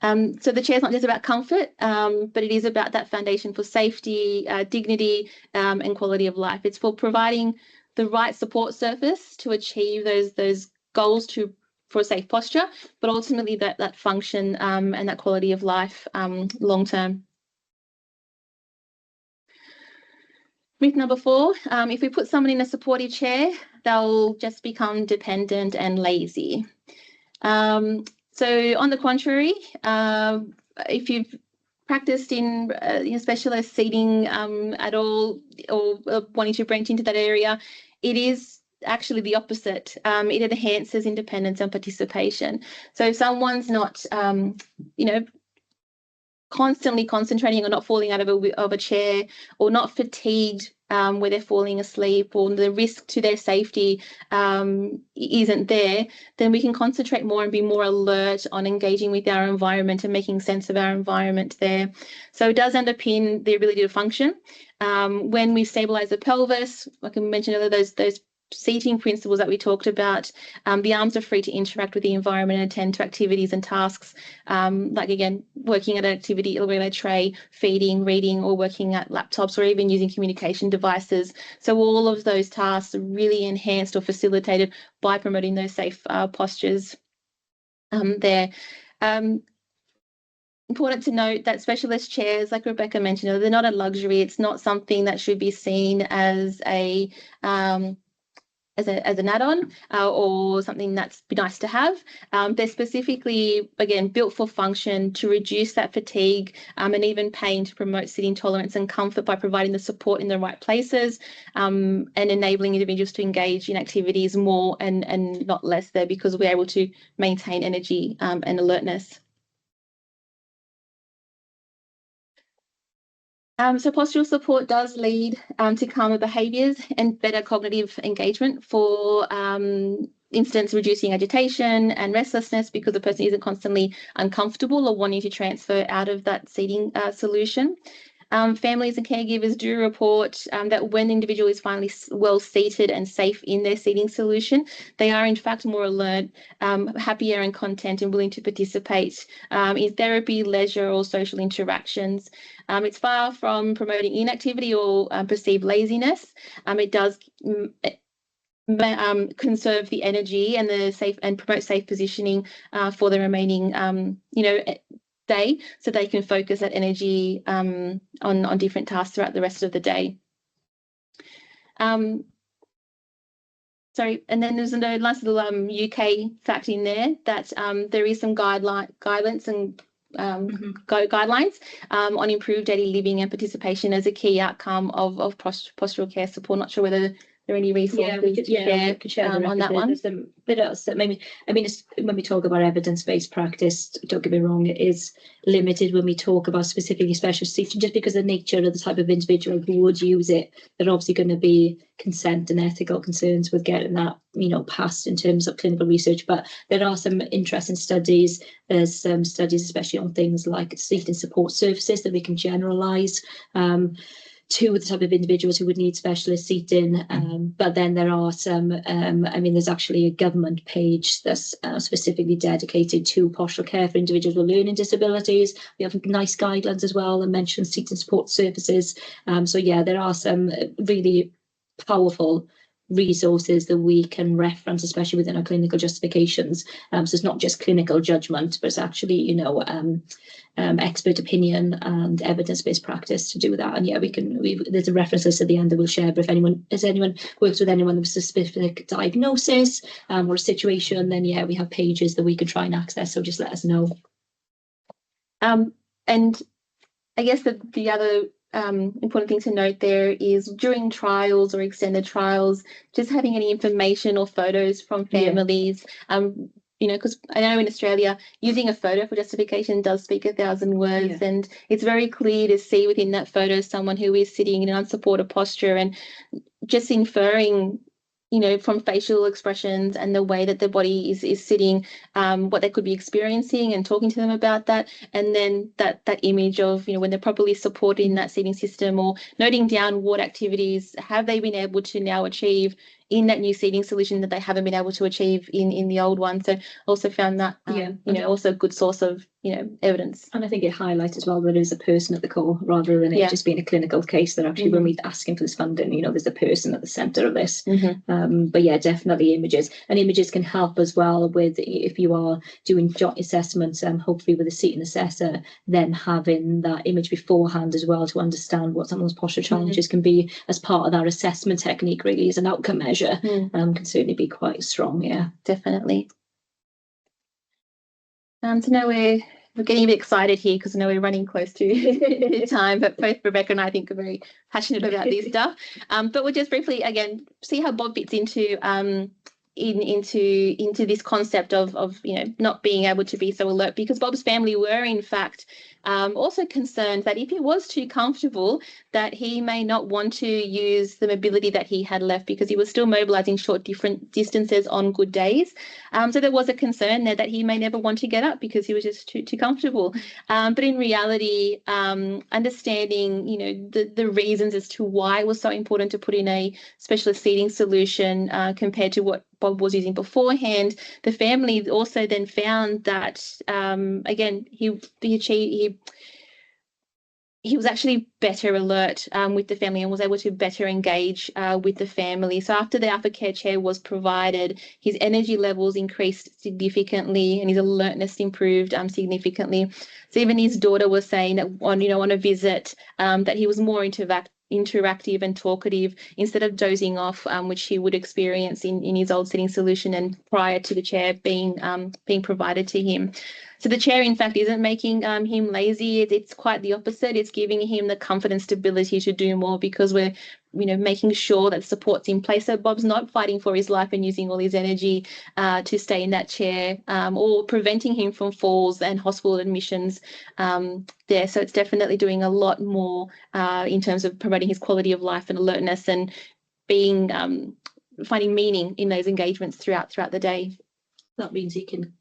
So the chair is not just about comfort, but it is about that foundation for safety, dignity, and quality of life. It's for providing the right support surface to achieve those goals for a safe posture, but ultimately that function and that quality of life long term. Myth number 4, if we put someone in a supportive chair, they'll just become dependent and lazy. So on the contrary, if you've practiced in specialist seating at all, or wanting to branch into that area, it is actually the opposite. It enhances independence and participation. So if someone's not, constantly concentrating on not falling out of a chair, or not fatigued where they're falling asleep, or the risk to their safety isn't there, then we can concentrate more and be more alert on engaging with our environment and making sense of our environment there. So it does underpin the ability to function. When we stabilize the pelvis, like I mentioned earlier, those seating principles that we talked about, the arms are free to interact with the environment and attend to activities and tasks, like again, working at an activity or a tray, feeding, reading, or working at laptops, or even using communication devices. So all of those tasks are really enhanced or facilitated by promoting those safe postures there. Important to note that specialist chairs, like Rebecca mentioned, they're not a luxury. It's not something that should be seen as an add-on or something that's nice to have. They're specifically, again, built for function to reduce that fatigue and even pain, to promote sitting tolerance and comfort by providing the support in the right places and enabling individuals to engage in activities more and not less there, because we're able to maintain energy and alertness. So postural support does lead to calmer behaviours and better cognitive engagement. For instance, reducing agitation and restlessness because the person isn't constantly uncomfortable or wanting to transfer out of that seating solution. Families and caregivers do report that when the individual is finally well seated and safe in their seating solution, they are in fact more alert, happier and content, and willing to participate in therapy, leisure, or social interactions. It's far from promoting inactivity or perceived laziness. It does conserve the energy and the safe and promote safe positioning for the remaining, day, so they can focus that energy on different tasks throughout the rest of the day. Sorry, and then there's a nice little UK fact in there that there is some guidelines and guidelines on improved daily living and participation as a key outcome of postural care support. Not sure whether there are any resources we could share on that one. There's a bit else that maybe, I mean, when we talk about evidence-based practice, don't get me wrong, it is limited when we talk about specifically specialist teaching, just because of the nature of the type of individual who would use it. There are obviously going to be consent and ethical concerns with getting that, passed in terms of clinical research. But there are some interesting studies. There's some studies, especially on things like seating support surfaces, that we can generalise to the type of individuals who would need specialist seating. But then there are some, there's actually a government page that's specifically dedicated to postural care for individuals with learning disabilities. We have nice guidelines as well that mention seating support surfaces. So yeah, there are some really powerful resources that we can reference, especially within our clinical justifications. So it's not just clinical judgment, but it's actually, expert opinion and evidence-based practice to do that. And yeah, there's a reference list at the end that we'll share. But if anyone works with anyone with a specific diagnosis or a situation, then yeah, we have pages that we can try and access. So just let us know. And I guess the other important thing to note there is during trials or extended trials, just having any information or photos from families. Because I know in Australia, using a photo for justification does speak 1,000 words, and it's very clear to see within that photo someone who is sitting in an unsupported posture, and just inferring, from facial expressions and the way that the body is sitting, what they could be experiencing, and talking to them about that. And then that image of, when they're properly supported in that seating system, or noting down what activities have they been able to now achieve in that new seating solution that they haven't been able to achieve in the old one. So also found that, also a good source of, evidence. And I think it highlights as well that there is a person at the core, rather than it just being a clinical case. That actually, when we're asking for this funding, there's a person at the centre of this. But yeah, definitely images. And images can help as well with, if you are doing joint assessments, hopefully with a seating assessor, then having that image beforehand as well to understand what some of those postural challenges can be as part of that assessment technique, really, as an outcome measure. Can certainly be quite strong. Yeah, definitely. So now we're getting a bit excited here, because I know we're running close to time, but both Rebecca and I think are very passionate about this stuff. But we'll just briefly again see how Bob fits into into this concept of not being able to be so alert, because Bob's family were in fact also concerned that if he was too comfortable, that he may not want to use the mobility that he had left, because he was still mobilising short different distances on good days. So there was a concern there that he may never want to get up because he was just too comfortable. But in reality, understanding the reasons as to why it was so important to put in a specialist seating solution compared to what Bob was using beforehand, the family also then found that again he was actually better alert with the family, and was able to better engage with the family. So after the aftercare chair was provided, his energy levels increased significantly and his alertness improved significantly. So even his daughter was saying that on a visit that he was more interactive and talkative instead of dozing off, which he would experience in his old sitting solution and prior to the chair being provided to him. So the chair, in fact, isn't making him lazy. It's quite the opposite. It's giving him the comfort and stability to do more because we're, making sure that support's in place. So Bob's not fighting for his life and using all his energy to stay in that chair or preventing him from falls and hospital admissions there. So it's definitely doing a lot more in terms of promoting his quality of life and alertness and being finding meaning in those engagements throughout the day. That means he can,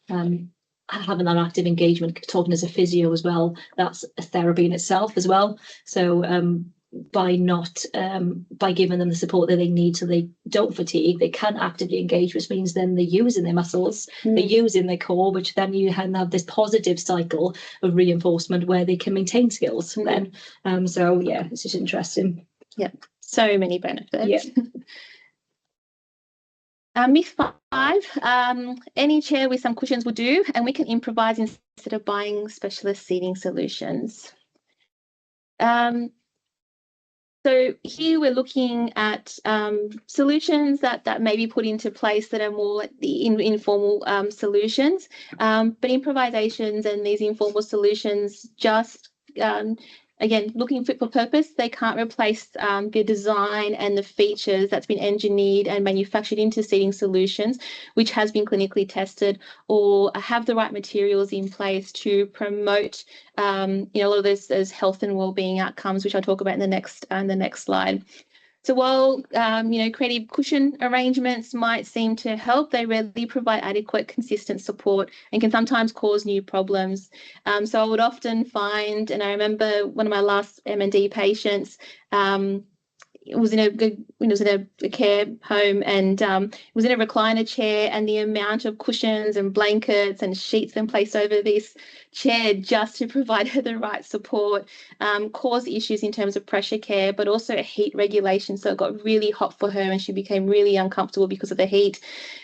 having that active engagement, talking as a physio as well, that's a therapy in itself as well. So by giving them the support that they need so they don't fatigue, they can actively engage, which means then they're using their muscles, they're using their core, which then you have this positive cycle of reinforcement where they can maintain skills then. So yeah, it's just interesting. Yeah, so many benefits. Yeah. Myth 5, any chair with some cushions will do, and we can improvise instead of buying specialist seating solutions. So here we're looking at solutions that may be put into place that are more like the informal solutions, but improvisations and these informal solutions just again, looking fit for purpose. They can't replace the design and the features that's been engineered and manufactured into seating solutions, which has been clinically tested, or have the right materials in place to promote, a lot of those health and wellbeing outcomes, which I'll talk about in the next slide. So while, creative cushion arrangements might seem to help, they rarely provide adequate, consistent support and can sometimes cause new problems. So I would often find, and I remember one of my last M&D patients, was in a care home and was in a recliner chair, and the amount of cushions and blankets and sheets then placed over this chair just to provide her the right support caused issues in terms of pressure care, but also heat regulation. So it got really hot for her and she became really uncomfortable because of the heat,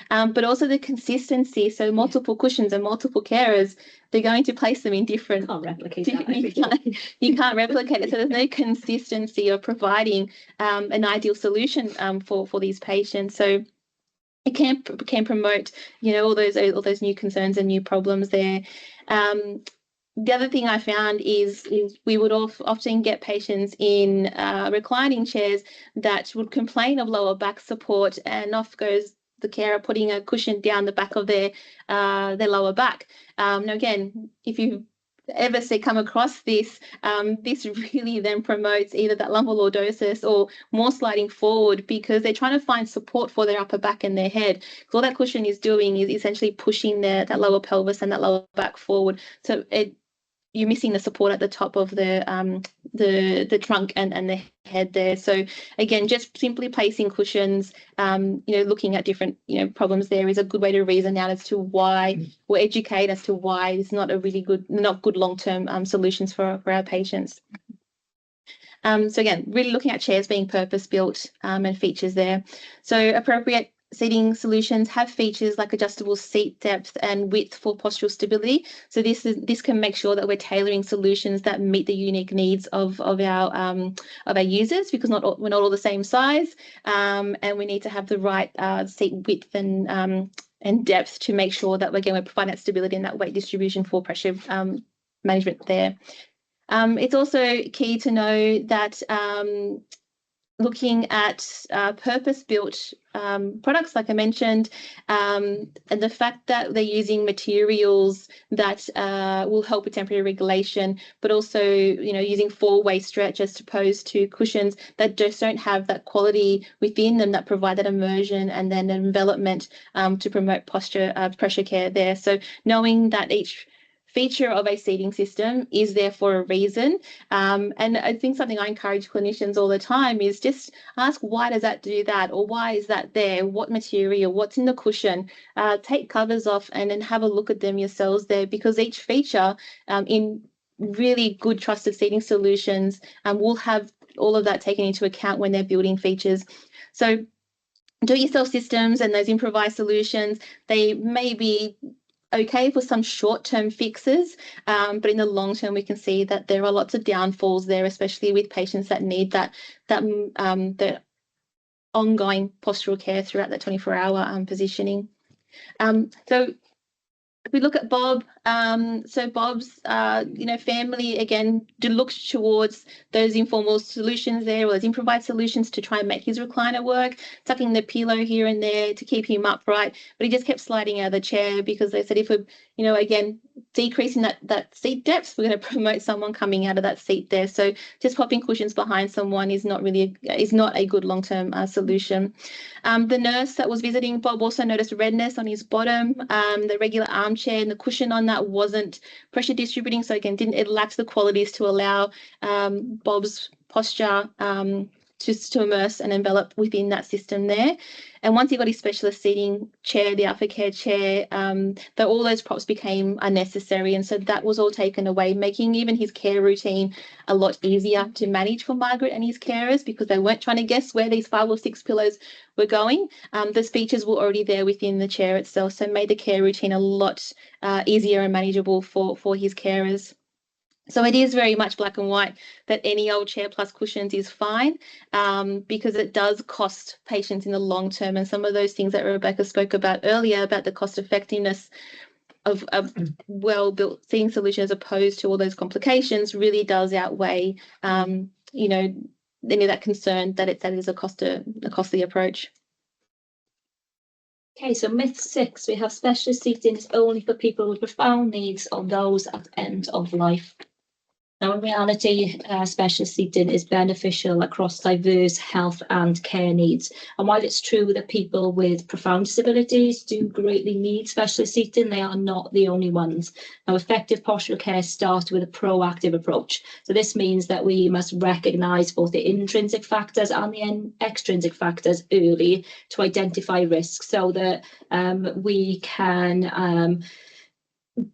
but also the consistency. So multiple cushions and multiple carers, they're going to place them in different. Can't replicate that. You can't replicate it. So there's no consistency of providing an ideal solution for these patients. So it can promote, all those new concerns and new problems there. The other thing I found is we would often get patients in reclining chairs that would complain of lower back support, and off goes the carer putting a cushion down the back of their lower back. Now again, if you ever come across this, this really then promotes either that lumbar lordosis or more sliding forward, because they're trying to find support for their upper back and their head. So all that cushion is doing is essentially pushing that lower pelvis and that lower back forward. So you're missing the support at the top of the trunk and the head there. So again, just simply placing cushions, looking at different problems there is a good way to reason out as to why, or educate as to why it's not good long-term solutions for our patients. So again, really looking at chairs being purpose-built and features there. So appropriate seating solutions have features like adjustable seat depth and width for postural stability. So this can make sure that we're tailoring solutions that meet the unique needs of our users, because we're not all the same size, and we need to have the right seat width and depth to make sure that we're providing that stability and that weight distribution for pressure management there. It's also key to know that looking at purpose-built products, like I mentioned, and the fact that they're using materials that will help with temperature regulation, but also, using four-way stretch as opposed to cushions that just don't have that quality within them that provide that immersion and then envelopment to promote pressure care there. So knowing that each feature of a seating system is there for a reason. And I think something I encourage clinicians all the time is just ask, why does that do that? Or why is that there? What material? What's in the cushion? Take covers off and then have a look at them yourselves there, because each feature in really good trusted seating solutions will have all of that taken into account when they're building features. So do-it-yourself systems and those improvised solutions, they may be okay for some short-term fixes, but in the long term we can see that there are lots of downfalls there, especially with patients that need the ongoing postural care throughout that 24-hour positioning. So if we look at Bob, so Bob's, family, again, looked towards those informal solutions there, or those improvised solutions to try and make his recliner work, tucking the pillow here and there to keep him upright. But he just kept sliding out of the chair because they said if we're, again, decreasing that seat depth, we're going to promote someone coming out of that seat there. So just popping cushions behind someone is not a good long-term solution. The nurse that was visiting Bob also noticed redness on his bottom. The regular armchair and the cushion on that wasn't pressure distributing, so again, it lacked the qualities to allow Bob's posture to immerse and envelop within that system there. And once he got his specialist seating chair, the aftercare chair, all those props became unnecessary, and so that was all taken away, making even his care routine a lot easier to manage for Margaret and his carers, because they weren't trying to guess where these 5 or 6 pillows were going. The features were already there within the chair itself, so made the care routine a lot easier and manageable for his carers. So it is very much black and white that any old chair plus cushions is fine, because it does cost patients in the long term. And some of those things that Rebecca spoke about earlier about the cost effectiveness of well-built seating solution as opposed to all those complications really does outweigh, any of that concern that it is a costly approach. Okay, so myth 6, we have specialist seating is only for people with profound needs or those at the end of life. Now, in reality, specialist seating is beneficial across diverse health and care needs. And while it's true that people with profound disabilities do greatly need specialist seating, they are not the only ones. Now, effective postural care starts with a proactive approach. So this means that we must recognise both the intrinsic factors and the extrinsic factors early to identify risks, so that we can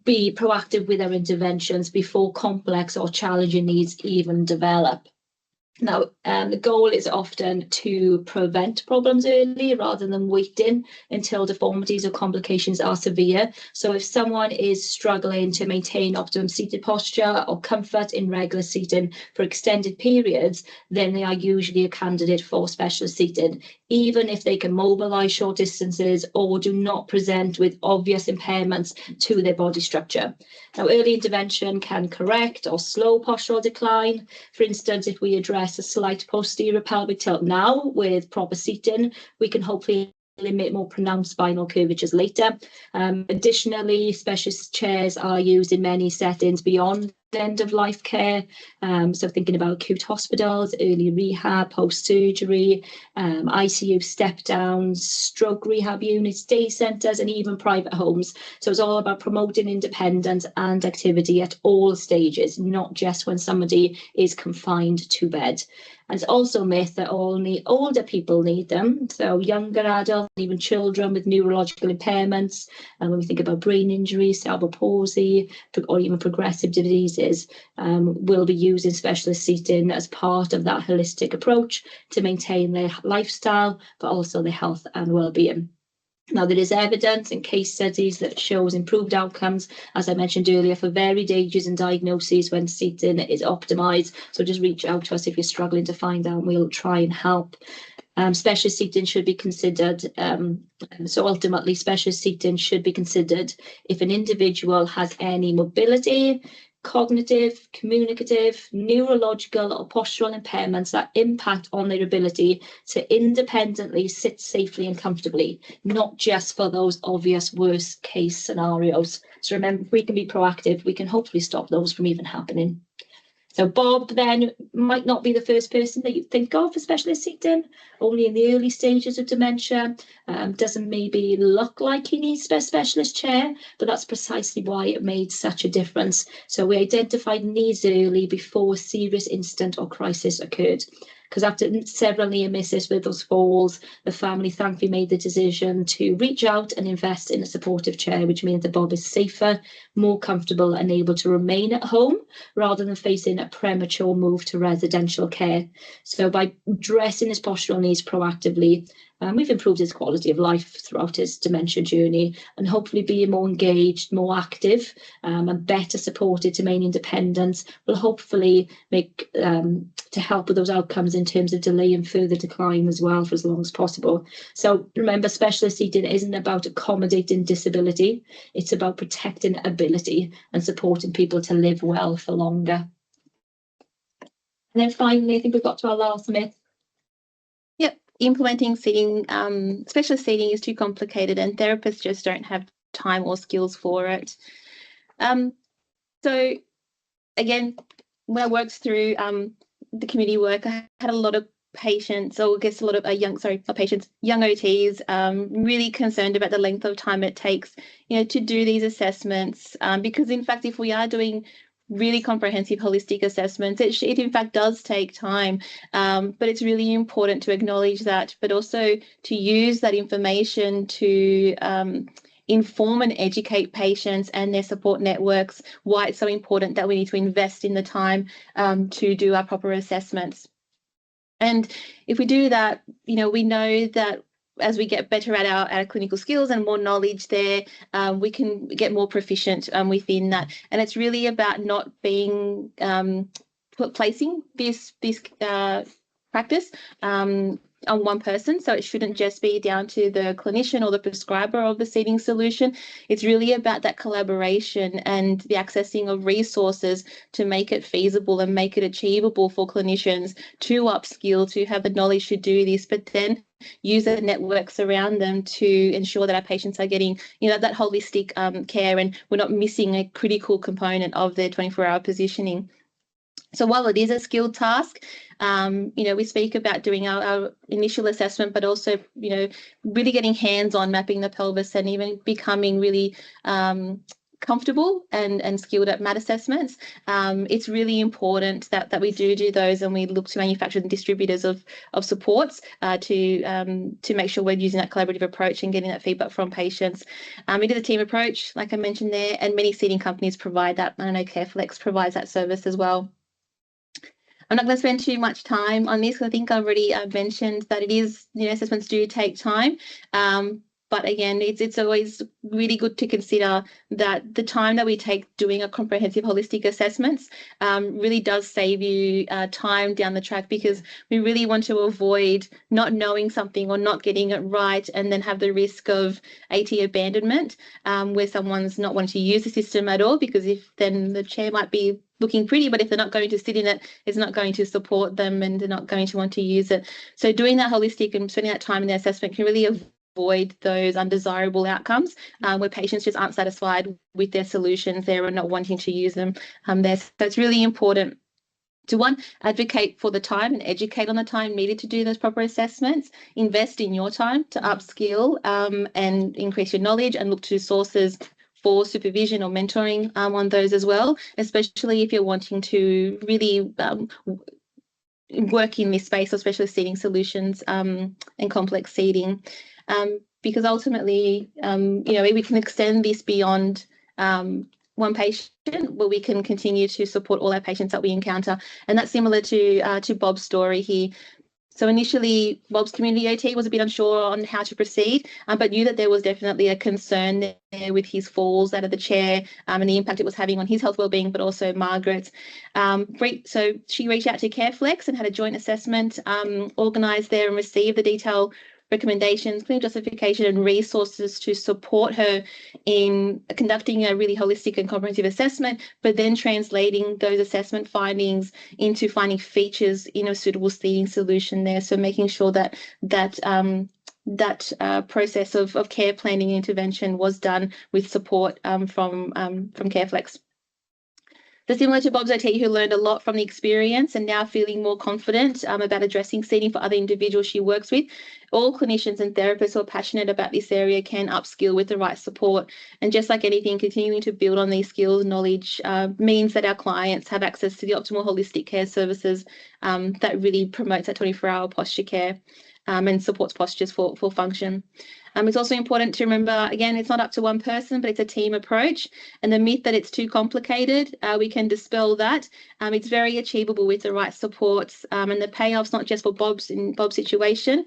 be proactive with our interventions before complex or challenging needs even develop. Now, the goal is often to prevent problems early rather than waiting until deformities or complications are severe. So if someone is struggling to maintain optimum seated posture or comfort in regular seating for extended periods, then they are usually a candidate for specialist seating, even if they can mobilise short distances or do not present with obvious impairments to their body structure. Now, early intervention can correct or slow postural decline. For instance, if we address a slight posterior pelvic tilt now with proper seating, we can hopefully limit more pronounced spinal curvatures later. Additionally, specialist chairs are used in many settings beyond end-of-life care. So thinking about acute hospitals, early rehab, post-surgery, ICU step-downs, stroke rehab units, day centres, and even private homes. So it's all about promoting independence and activity at all stages, not just when somebody is confined to bed. And it's also a myth that only older people need them. So younger adults, even children with neurological impairments, and when we think about brain injury, cerebral palsy, or even progressive diseases, will be using specialist seating as part of that holistic approach to maintain their lifestyle, but also their health and well-being. Now, there is evidence in case studies that shows improved outcomes, as I mentioned earlier, for varied ages and diagnoses when seating is optimised. So just reach out to us if you're struggling to find out, and we'll try and help. Specialist seating should be considered, so ultimately specialist seating should be considered if an individual has any mobility, cognitive, communicative, neurological or postural impairments that impact on their ability to independently sit safely and comfortably, not just for those obvious worst case scenarios. So remember, if we can be proactive, we can hopefully stop those from even happening. So Bob then might not be the first person that you think of for specialist seating, only in the early stages of dementia, doesn't maybe look like he needs a specialist chair, but that's precisely why it made such a difference. So we identified needs early before a serious incident or crisis occurred. Because after several near misses with those falls, the family thankfully made the decision to reach out and invest in a supportive chair, which means that Bob is safer, more comfortable and able to remain at home rather than facing a premature move to residential care. So by addressing his postural needs proactively, We've improved his quality of life throughout his dementia journey, and hopefully being more engaged, more active, and better supported to maintain independence will hopefully make to help with those outcomes in terms of delay and further decline as well for as long as possible. So remember, specialist seating isn't about accommodating disability, it's about protecting ability and supporting people to live well for longer. And then finally, I think we've got to our last myth. Yep, implementing seating, specialist seating is too complicated and therapists just don't have time or skills for it. So again, when I worked through the community work, I had a lot of patients, or I guess a lot of young OTs, really concerned about the length of time it takes, to do these assessments. Because in fact, if we are doing really comprehensive holistic assessments, it in fact does take time, but it's really important to acknowledge that, but also to use that information to inform and educate patients and their support networks why it's so important that we need to invest in the time to do our proper assessments. And if we do that, we know that as we get better at our clinical skills and more knowledge there, we can get more proficient within that. And it's really about not being placing this practice on one person. So it shouldn't just be down to the clinician or the prescriber of the seating solution. It's really about that collaboration and the accessing of resources to make it feasible and make it achievable for clinicians to upskill, to have the knowledge to do this, but then use the networks around them to ensure that our patients are getting, that holistic care, and we're not missing a critical component of their 24-hour positioning. So while it is a skilled task, we speak about doing our initial assessment, but also, really getting hands-on mapping the pelvis and even becoming really comfortable and skilled at mat assessments. It's really important that we do those, and we look to manufacturers and distributors of supports to make sure we're using that collaborative approach and getting that feedback from patients. We do the team approach, like I mentioned there, and many seating companies provide that. I know CareFlex provides that service as well. I'm not going to spend too much time on this. I think I already mentioned that it is, assessments do take time. But again, it's always really good to consider that the time that we take doing a comprehensive holistic assessments really does save you time down the track, because we really want to avoid not knowing something or not getting it right and then have the risk of AT abandonment, where someone's not wanting to use the system at all, because if then the chair might be looking pretty, but if they're not going to sit in it, it's not going to support them and they're not going to want to use it. So doing that holistic and spending that time in the assessment can really avoid those undesirable outcomes where patients just aren't satisfied with their solutions there and not wanting to use them there. So it's really important to, one, advocate for the time and educate on the time needed to do those proper assessments, invest in your time to upskill and increase your knowledge, and look to sources for supervision or mentoring on those as well, especially if you're wanting to really work in this space of specialist seating solutions and complex seating. Because ultimately, we can extend this beyond one patient, where we can continue to support all our patients that we encounter. And that's similar to Bob's story here. So initially, Bob's community OT was a bit unsure on how to proceed, but knew that there was definitely a concern there with his falls out of the chair and the impact it was having on his health wellbeing, but also Margaret's. So she reached out to CareFlex and had a joint assessment organised there, and received the detailed recommendations, clinical justification and resources to support her in conducting a really holistic and comprehensive assessment, but then translating those assessment findings into finding features in a suitable seating solution there. So making sure that process of care planning and intervention was done with support from CareFlex. So similar to Bob's OT, who learned a lot from the experience and now feeling more confident about addressing seating for other individuals she works with, all clinicians and therapists who are passionate about this area can upskill with the right support. And just like anything, continuing to build on these skills and knowledge means that our clients have access to the optimal holistic care services that really promotes that 24-hour posture care and supports postures for function. It's also important to remember, again, it's not up to one person, but it's a team approach. And the myth that it's too complicated, we can dispel that. It's very achievable with the right supports, and the payoffs, not just for Bob's situation,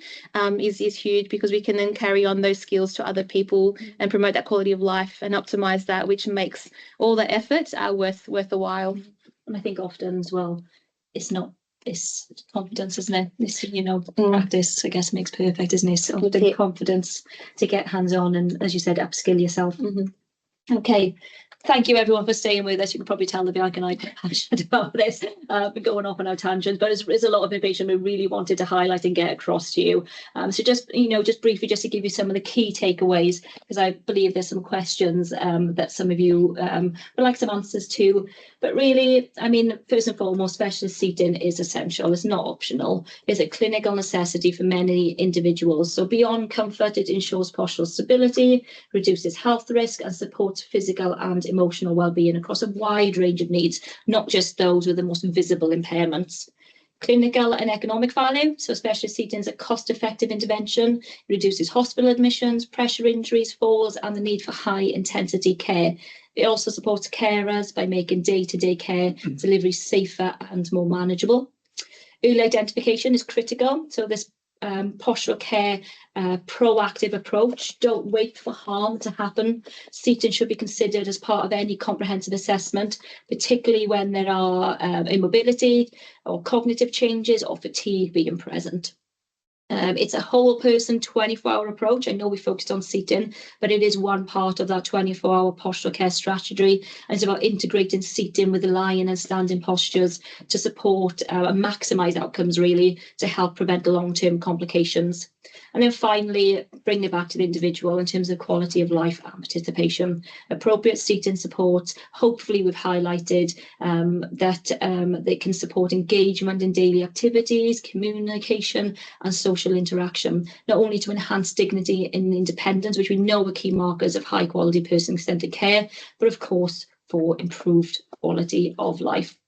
is huge, because we can then carry on those skills to other people and promote that quality of life and optimize that, which makes all the effort worth a while. And I think often as well, it's confidence, isn't it? It's, practice, I guess, makes perfect, isn't it? So often confidence to get hands-on and, as you said, upskill yourself. Okay. Thank you, everyone, for staying with us. You can probably tell that Bianca and I are passionate about this. We're going off on our tangents, but there's a lot of information we really wanted to highlight and get across to you. So just briefly, just to give you some of the key takeaways, because I believe there's some questions that some of you would like some answers to. But really, I mean, first and foremost, specialist seating is essential. It's not optional. It's a clinical necessity for many individuals. So beyond comfort, it ensures postural stability, reduces health risk, and supports physical and emotional well-being across a wide range of needs, not just those with the most visible impairments. Clinical and economic value, so specialist seating is a cost-effective intervention, reduces hospital admissions, pressure injuries, falls, and the need for high-intensity care. It also supports carers by making day-to-day care delivery safer and more manageable. Early identification is critical, so this postural care proactive approach. Don't wait for harm to happen. Seating should be considered as part of any comprehensive assessment, particularly when there are immobility or cognitive changes or fatigue being present. It's a whole person 24-hour approach. I know we focused on seating, but it is one part of that 24-hour postural care strategy. And it's about integrating seating with the lying and standing postures to support and maximise outcomes, really, to help prevent long-term complications. And then finally, bring it back to the individual in terms of quality of life and participation. Appropriate seating supports. Hopefully, we've highlighted that they can support engagement in daily activities, communication, and social interaction, not only to enhance dignity and independence, which we know are key markers of high quality person-centered care, but of course for improved quality of life.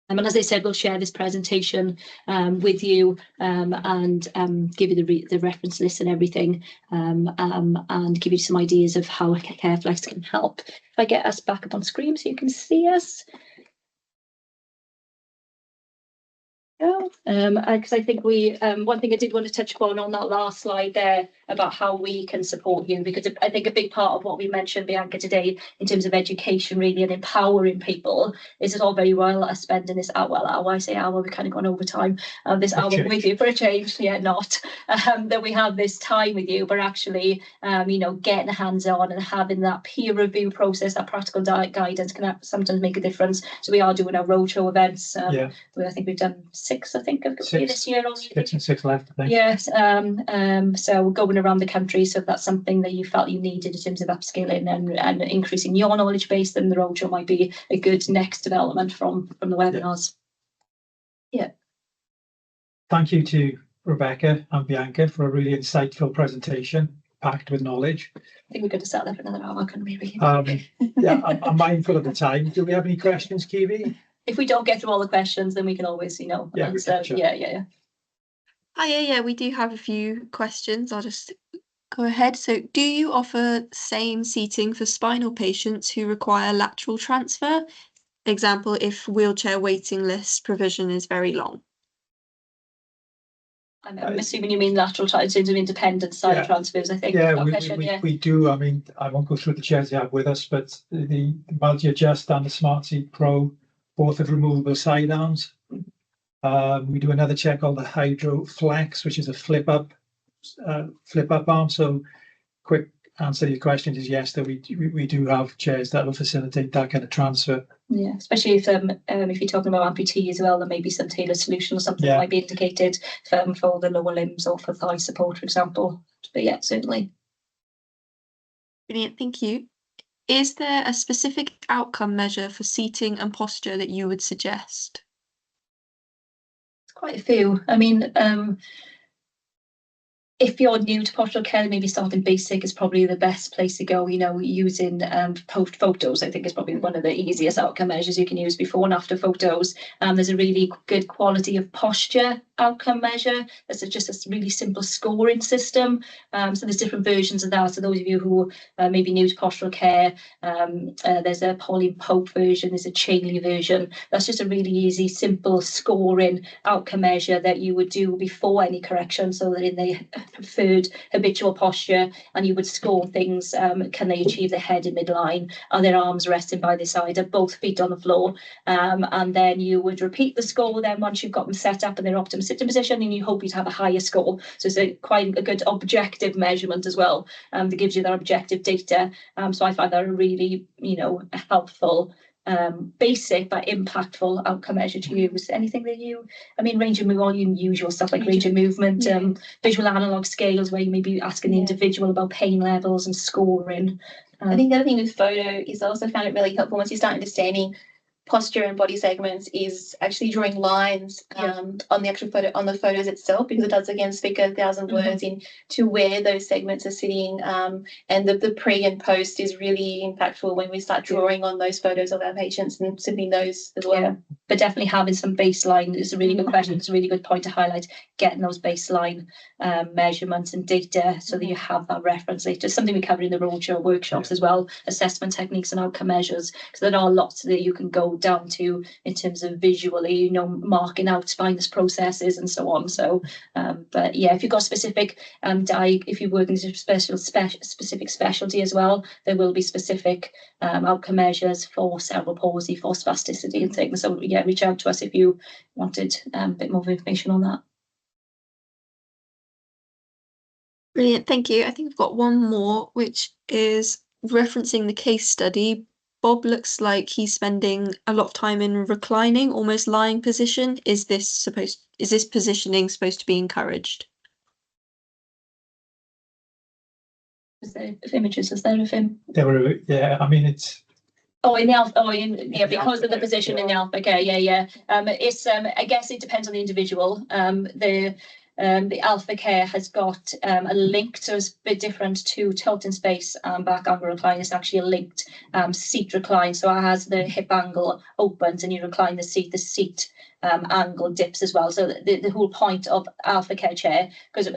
And as I said, we'll share this presentation with you and give you the reference list and everything, and give you some ideas of how CareFlex can help. If I get us back up on screen so you can see us. Because I think one thing I did want to touch upon on that last slide there about how we can support you, because I think a big part of what we mentioned, Bianca, today in terms of education really and empowering people is it's all very well us spending this hour, I say hour, we've kind of gone over time, this hour with you for a change, not that we have this time with you, but actually getting hands on and having that peer review process, that practical guidance can sometimes make a difference. So we are doing our roadshow events. I think we've done 6, I think, this year. 6 and 6 left, I think. Yes. So we're going around the country. So if that's something that you felt you needed in terms of upskilling and increasing your knowledge base, then the roadshow might be a good next development from the webinars. Yeah. Thank you to Rebecca and Bianca for a really insightful presentation, packed with knowledge. I think we're going to start there for another hour, couldn't we? I'm mindful of the time. Do we have any questions, Kiwi? If we don't get through all the questions, then we can always, answer. Yeah. Yeah, we do have a few questions. I'll just go ahead. So, do you offer same seating for spinal patients who require lateral transfer? Example, if wheelchair waiting list provision is very long. I'm assuming you mean lateral transfer in terms of independent side transfers, I think. We do. I mean, I won't go through the chairs you have with us, but the multi-adjust and the Smart Seat Pro both have removable side arms. We do another chair called the Hydro Flex, which is a flip up arm. So, quick answer to your question is yes, that we do have chairs that will facilitate that kind of transfer. Yeah, especially if you're talking about amputee as well, there may be some tailored solution or something that might be indicated for the lower limbs or for thigh support, for example. But yeah, certainly. Brilliant, thank you. Is there a specific outcome measure for seating and posture that you would suggest? Quite a few. I mean, if you're new to postural care, maybe starting basic is probably the best place to go. Using post photos, I think, is probably one of the easiest outcome measures you can use before and after photos. There's a really good quality of posture outcome measure. That's just a really simple scoring system. So there's different versions of that. So those of you who may be new to postural care, there's a Pauline Pope version, there's a Chainley version. That's just a really easy, simple scoring outcome measure that you would do before any correction, so that in the preferred habitual posture, and you would score things. Can they achieve their head in midline? Are their arms resting by their side? Are both feet on the floor? And then you would repeat the score then once you've got them set up in their optimum sitting position, and you hope you'd have a higher score. So it's quite a good objective measurement as well, that gives you that objective data. So I find that a really, helpful, basic but impactful outcome measure to use. Anything that range of movement, usual stuff like range of movement, visual analog scales where you may be asking the individual about pain levels and scoring. I think the other thing with photo is I also found it really helpful once you start understanding posture and body segments is actually drawing lines on the actual photo, on the photos itself, because it does again speak 1,000 words into where those segments are sitting, and the pre and post is really impactful when we start drawing on those photos of our patients and submitting those as well. But definitely having some baseline is a really good question. It's a really good point to highlight, getting those baseline measurements and data so that you have that reference later. Something we cover in the roadshow workshops as well, assessment techniques and outcome measures, because there are lots that you can go down to in terms of visually, marking out spinous processes and so on. So, but yeah, if you've got specific, if you work in a specific specialty as well, there will be specific outcome measures for cerebral palsy, for spasticity and things. So yeah, reach out to us if you wanted a bit more information on that. Brilliant, thank you. I think we've got one more, which is referencing the case study. Bob looks like he's spending a lot of time in reclining, almost lying position. Is this positioning supposed to be encouraged? Is there images? Is there of him? There were, it's. In the alpha, because of the position in the alpha care, it's I guess it depends on the individual. The alpha care has got a link, so it's a bit different to tilt in space and back angle recline. It's actually a linked seat recline, so it has the hip angle opens and you recline the seat angle dips as well. So the whole point of alpha care chair, because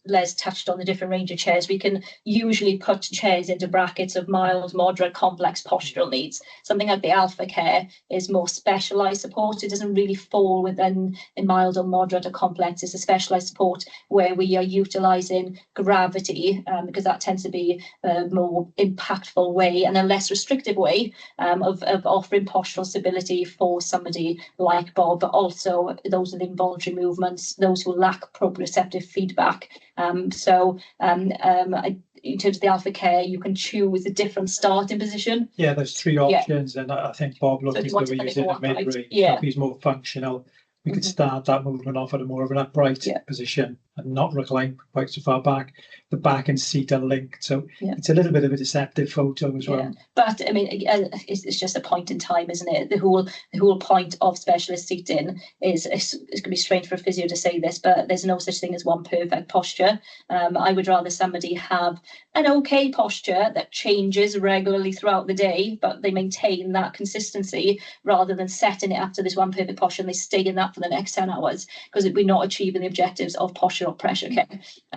Les touched on the different range of chairs. We can usually put chairs into brackets of mild, moderate, complex postural needs. Something like the alpha care is more specialised support. It doesn't really fall within in mild or moderate or complex. It's a specialised support where we are utilising gravity, because that tends to be a more impactful way and a less restrictive way of offering postural stability for somebody like Bob, but also those with involuntary movements, those who lack proprioceptive feedback. In terms of the alpha care, you can choose a different starting position. Yeah, there's 3 options, and I think Bob looked at the way using it mid-range. If he's more functional, we could start that movement off at a more of an upright position and not recline quite so far back. The back and seat are linked, so it's a little bit of a deceptive photo as well. But it's just a point in time, isn't it? The whole point of specialist seating is it's going to be strange for a physio to say this, but there's no such thing as one perfect posture. I would rather somebody have an okay posture that changes regularly throughout the day, but they maintain that consistency rather than setting it up to this one perfect posture and they stay in that for the next 10 hours, because we're not achieving the objectives of postural pressure care.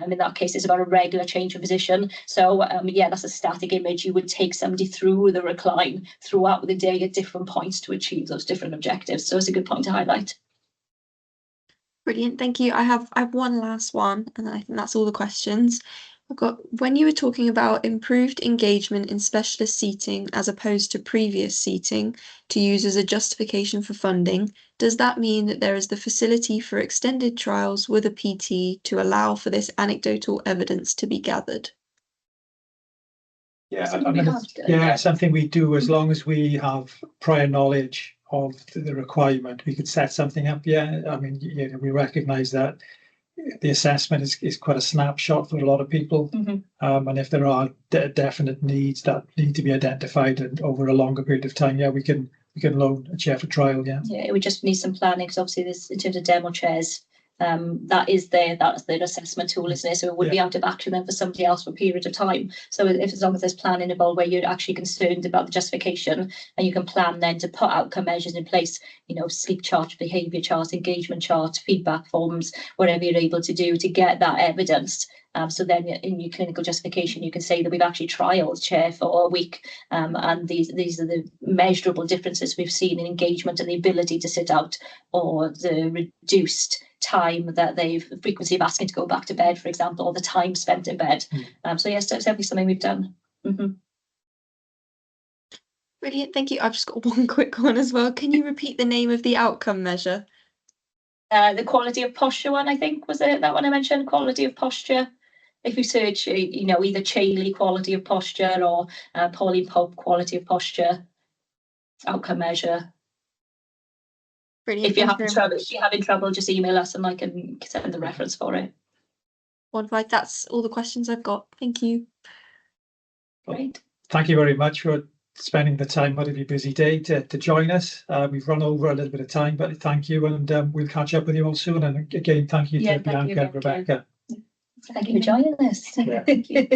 In that case, it's about a regular change of position. So that's a static image. You would take somebody through the recline throughout the day at different points to achieve those different objectives. So it's a good point to highlight. Brilliant, thank you. I have one last one, and I think that's all the questions. When you were talking about improved engagement in specialist seating as opposed to previous seating to use as a justification for funding, does that mean that there is the facility for extended trials with a PT to allow for this anecdotal evidence to be gathered? Something we do as long as we have prior knowledge of the requirement. We could set something up. We recognise that the assessment is quite a snapshot for a lot of people, and if there are definite needs that need to be identified and over a longer period of time, we can loan a chair for trial. We just need some planning, because obviously this, in terms of demo chairs, that's their assessment tool, isn't it? So it would be out of action then for somebody else for a period of time. So if as long as there's planning involved where you're actually concerned about the justification, and you can plan then to put outcome measures in place, you know, sleep charts, behaviour charts, engagement charts, feedback forms, whatever you're able to do to get that evidence. So then in your clinical justification, you can say that we've actually trialled chair for a week, and these are the measurable differences we've seen in engagement and the ability to sit out, or the reduced time that frequency of asking to go back to bed, for example, or the time spent in bed. So yes, it's definitely something we've done. Brilliant, thank you. I've just got one quick one as well. Can you repeat the name of the outcome measure? The quality of posture one, I think, was it that one I mentioned? Quality of posture. If you search, you know, either Chaley quality of posture or Pauline Pope quality of posture outcome measure. Brilliant. If you're having trouble, just email us and I can send the reference for it. Wonderful. That's all the questions I've got. Thank you. Great. Thank you very much for spending the time out of your busy day to join us. We've run over a little bit of time, but thank you, and we'll catch up with you all soon. And again, thank you to Bianca and Rebecca. Thank you for joining us. Yeah. Thank you.